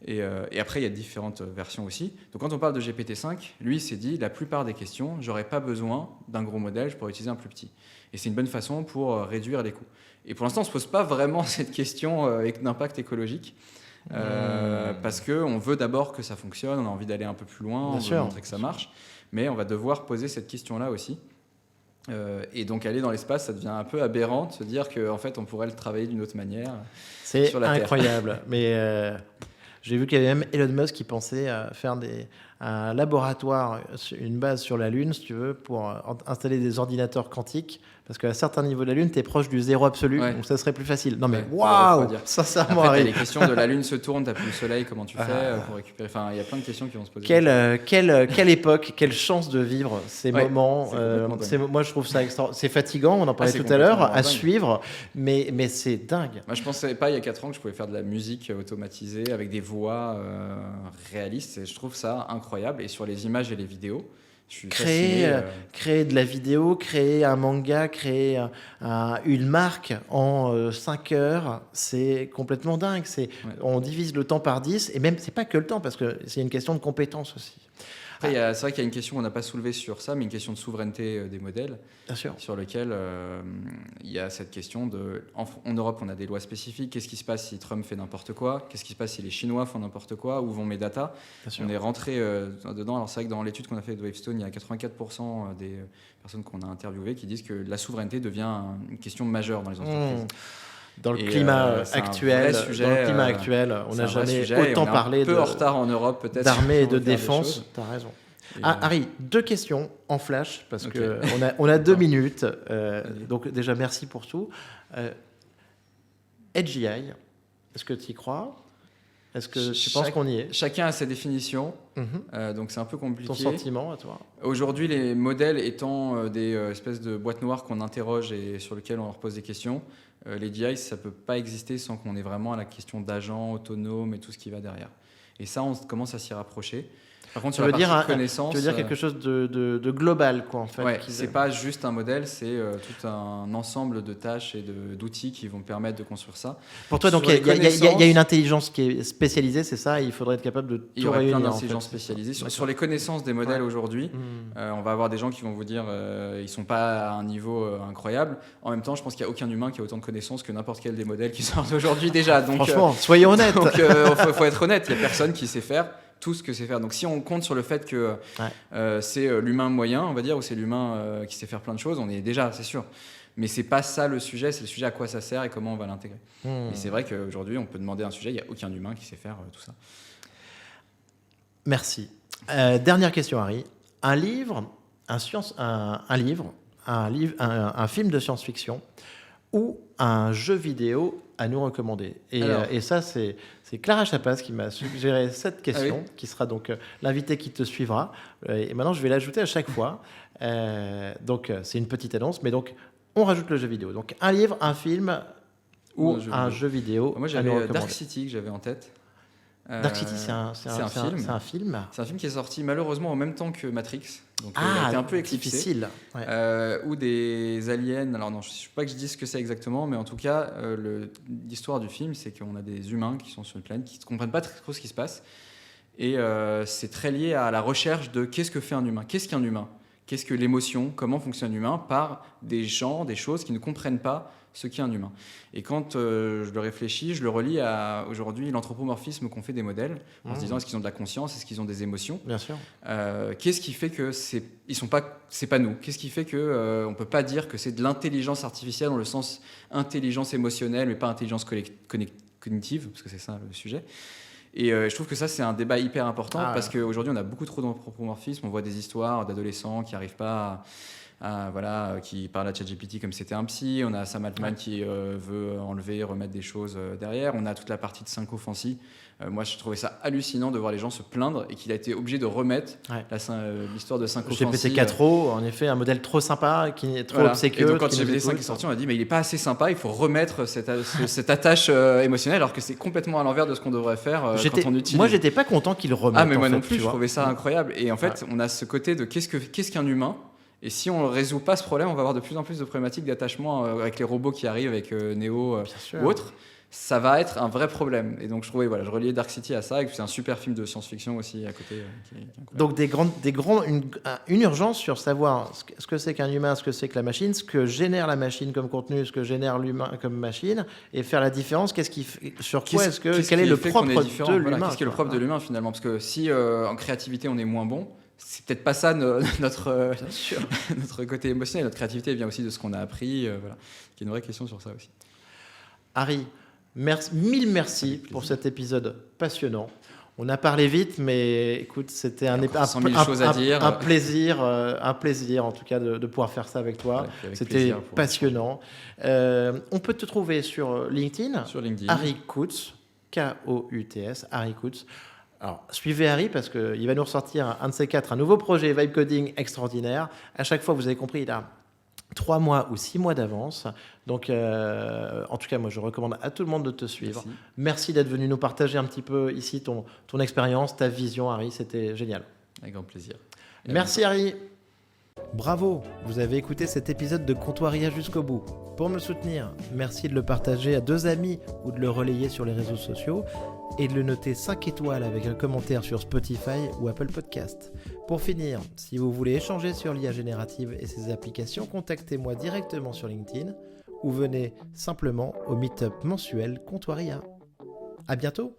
Et après, il y a différentes versions aussi. Donc, quand on parle de GPT-5, lui, il s'est dit, la plupart des questions, j'aurais pas besoin d'un gros modèle, je pourrais utiliser un plus petit. Et c'est une bonne façon pour réduire les coûts. Et pour l'instant, on ne se pose pas vraiment cette question d'impact écologique. Parce qu'on veut d'abord que ça fonctionne, on a envie d'aller un peu plus loin, on veut montrer que ça marche. Mais on va devoir poser cette question-là aussi. Et donc aller dans l'espace, ça devient un peu aberrant de se dire qu'en fait, on pourrait le travailler d'une autre manière. C'est incroyable. Mais j'ai vu qu'il y avait même Elon Musk qui pensait faire un laboratoire, une base sur la Lune, si tu veux, pour installer des ordinateurs quantiques. Parce qu'à certains niveaux de la Lune, tu es proche du zéro absolu, donc ça serait plus facile. Non mais waouh, sincèrement. Après, les questions de la Lune se tourne, tu n'as plus le soleil, comment tu fais pour récupérer. Enfin, il y a plein de questions qui vont se poser. Quelle époque, quelle chance de vivre ces moments. Moi, je trouve ça c'est fatigant, on en parlait tout à l'heure, à suivre, mais c'est dingue. Moi, je ne pensais pas il y a 4 ans que je pouvais faire de la musique automatisée avec des voix réalistes. Et je trouve ça incroyable. Et sur les images et les vidéos, créer de la vidéo, créer un manga, créer une marque en 5 heures, c'est complètement dingue. On divise le temps par 10, et même, c'est pas que le temps, parce que c'est une question de compétence aussi. Après, c'est vrai qu'il y a une question qu'on n'a pas soulevée sur ça, mais une question de souveraineté des modèles, sur lequel il y a cette question de... En Europe, on a des lois spécifiques. Qu'est-ce qui se passe si Trump fait n'importe quoi? Qu'est-ce qui se passe si les Chinois font n'importe quoi? Où vont mes datas? On est rentré dedans. Alors c'est vrai que dans l'étude qu'on a fait de Wavestone, il y a 84% des personnes qu'on a interviewées qui disent que la souveraineté devient une question majeure dans les entreprises. Dans le climat actuel, on n'a jamais autant parlé en retard en Europe peut-être d'armée et de défense. Tu as raison. Harry, 2 questions en flash parce que on a 2 minutes. Donc déjà merci pour tout. AGI, est-ce que tu y crois? Est-ce que tu penses qu'on y est? Chacun a ses définitions, donc c'est un peu compliqué. Ton sentiment à toi? Aujourd'hui, les modèles étant des espèces de boîtes noires qu'on interroge et sur lesquelles on leur pose des questions, les DI, ça ne peut pas exister sans qu'on ait vraiment à la question d'agents autonomes et tout ce qui va derrière. Et ça, on commence à s'y rapprocher. Par contre, sur la partie connaissance... Tu veux dire quelque chose de global, quoi, en fait. Ouais, c'est pas juste un modèle, c'est tout un ensemble de tâches et d'outils qui vont permettre de construire ça. Pour toi, donc, il y a une intelligence qui est spécialisée, c'est ça? Il faudrait être capable de tout réunir. Il y aurait plein d'intelligences spécialisées. Sur les connaissances des modèles aujourd'hui, on va avoir des gens qui vont vous dire ils sont pas à un niveau incroyable. En même temps, je pense qu'il n'y a aucun humain qui a autant de connaissances que n'importe quel des modèles qui sortent aujourd'hui déjà. Donc, franchement, soyons honnêtes. Donc, faut être honnête, il n'y a personne qui sait faire tout ce que c'est faire. Donc si on compte sur le fait que c'est l'humain moyen, on va dire, ou c'est l'humain qui sait faire plein de choses, on est déjà, c'est sûr. Mais c'est pas ça le sujet, c'est le sujet à quoi ça sert et comment on va l'intégrer. Et c'est vrai qu'aujourd'hui, on peut demander un sujet, il n'y a aucun humain qui sait faire tout ça. Merci. Dernière question, Harry. Un film de science-fiction ou un jeu vidéo à nous recommander. Et ça, c'est Clara Chapas qui m'a suggéré cette question, qui sera donc l'invité qui te suivra. Et maintenant, je vais l'ajouter à chaque fois. Donc, c'est une petite annonce, mais donc, on rajoute le jeu vidéo. Donc, un livre, un film ou un jeu vidéo. Moi, j'avais Dark City que j'avais en tête. Dark City, c'est un film. C'est un film qui est sorti malheureusement en même temps que Matrix. Donc il a été un peu éclipsé. Difficile. Ou des aliens. Alors non, je ne sais pas que je dise ce que c'est exactement, mais en tout cas, l'histoire du film, c'est qu'on a des humains qui sont sur une planète qui ne comprennent pas trop ce qui se passe. Et c'est très lié à la recherche de qu'est-ce que fait un humain. Qu'est-ce qu'un humain? Qu'est-ce que l'émotion? Comment fonctionne un humain par des gens, des choses qui ne comprennent pas ce qu'est un humain. Et quand je le réfléchis, je le relie à aujourd'hui l'anthropomorphisme qu'on fait des modèles, en se disant est-ce qu'ils ont de la conscience, est-ce qu'ils ont des émotions? Bien sûr. Qu'est-ce qui fait que c'est pas nous? Qu'est-ce qui fait que on peut pas dire que c'est de l'intelligence artificielle dans le sens intelligence émotionnelle, mais pas intelligence cognitive, parce que c'est ça le sujet. Et je trouve que ça, c'est un débat hyper important parce qu'aujourd'hui, on a beaucoup trop d'anthropomorphisme. On voit des histoires d'adolescents qui n'arrivent pas qui parlent à ChatGPT comme c'était un psy. On a Sam Altman qui veut enlever, remettre des choses derrière. On a toute la partie de Synco-Fancy. Moi, je trouvais ça hallucinant de voir les gens se plaindre et qu'il a été obligé de remettre l'histoire de Synco-Fancy. GPT-4o, en effet, un modèle trop sympa, qui est trop obséquieux. Et donc, quand GPT-5 est sorti, on a dit mais il n'est pas assez sympa, il faut remettre cette attache émotionnelle, alors que c'est complètement à l'envers de ce qu'on devrait faire quand on utilise. Moi, j'étais pas content qu'il remette. Mais moi non plus, je trouvais ça incroyable. Et en fait, on a ce côté de qu'est-ce qu'un humain. Et si on ne résout pas ce problème, on va avoir de plus en plus de problématiques d'attachement avec les robots qui arrivent, avec Neo ou autres. Ça va être un vrai problème. Et donc, je reliais Dark City à ça, et c'est un super film de science-fiction aussi à côté. Donc, une urgence sur savoir ce que c'est qu'un humain, ce que c'est que la machine, ce que génère la machine comme contenu, ce que génère l'humain comme machine, et faire la différence. Quel est le propre de l'humain ? Qu'est-ce qui est le propre de l'humain finalement ? Parce que si en créativité on est moins bon, c'est peut-être pas ça notre côté émotionnel. Notre créativité vient aussi de ce qu'on a appris. Voilà. Il y a une vraie question sur ça aussi. Harry, mille merci pour cet épisode passionnant. On a parlé vite, mais écoute, c'était un plaisir en tout cas de pouvoir faire ça avec toi. C'était passionnant. On peut te trouver sur LinkedIn. Harry Coutts, K-O-U-T-S, Harry Coutts. Alors, suivez Harry parce qu'il va nous ressortir un de ces quatre, un nouveau projet Vibe Coding extraordinaire. À chaque fois, vous avez compris, il a 3 mois ou 6 mois d'avance. Donc, en tout cas, moi, je recommande à tout le monde de te suivre. Merci d'être venu nous partager un petit peu ici ton expérience, ta vision, Harry. C'était génial. Avec grand plaisir. Merci, Harry. Bravo, vous avez écouté cet épisode de Comptoiria jusqu'au bout. Pour me soutenir, merci de le partager à 2 amis ou de le relayer sur les réseaux sociaux et de le noter 5 étoiles avec un commentaire sur Spotify ou Apple Podcast. Pour finir, si vous voulez échanger sur l'IA générative et ses applications, contactez-moi directement sur LinkedIn ou venez simplement au meet-up mensuel Comptoiria. À bientôt.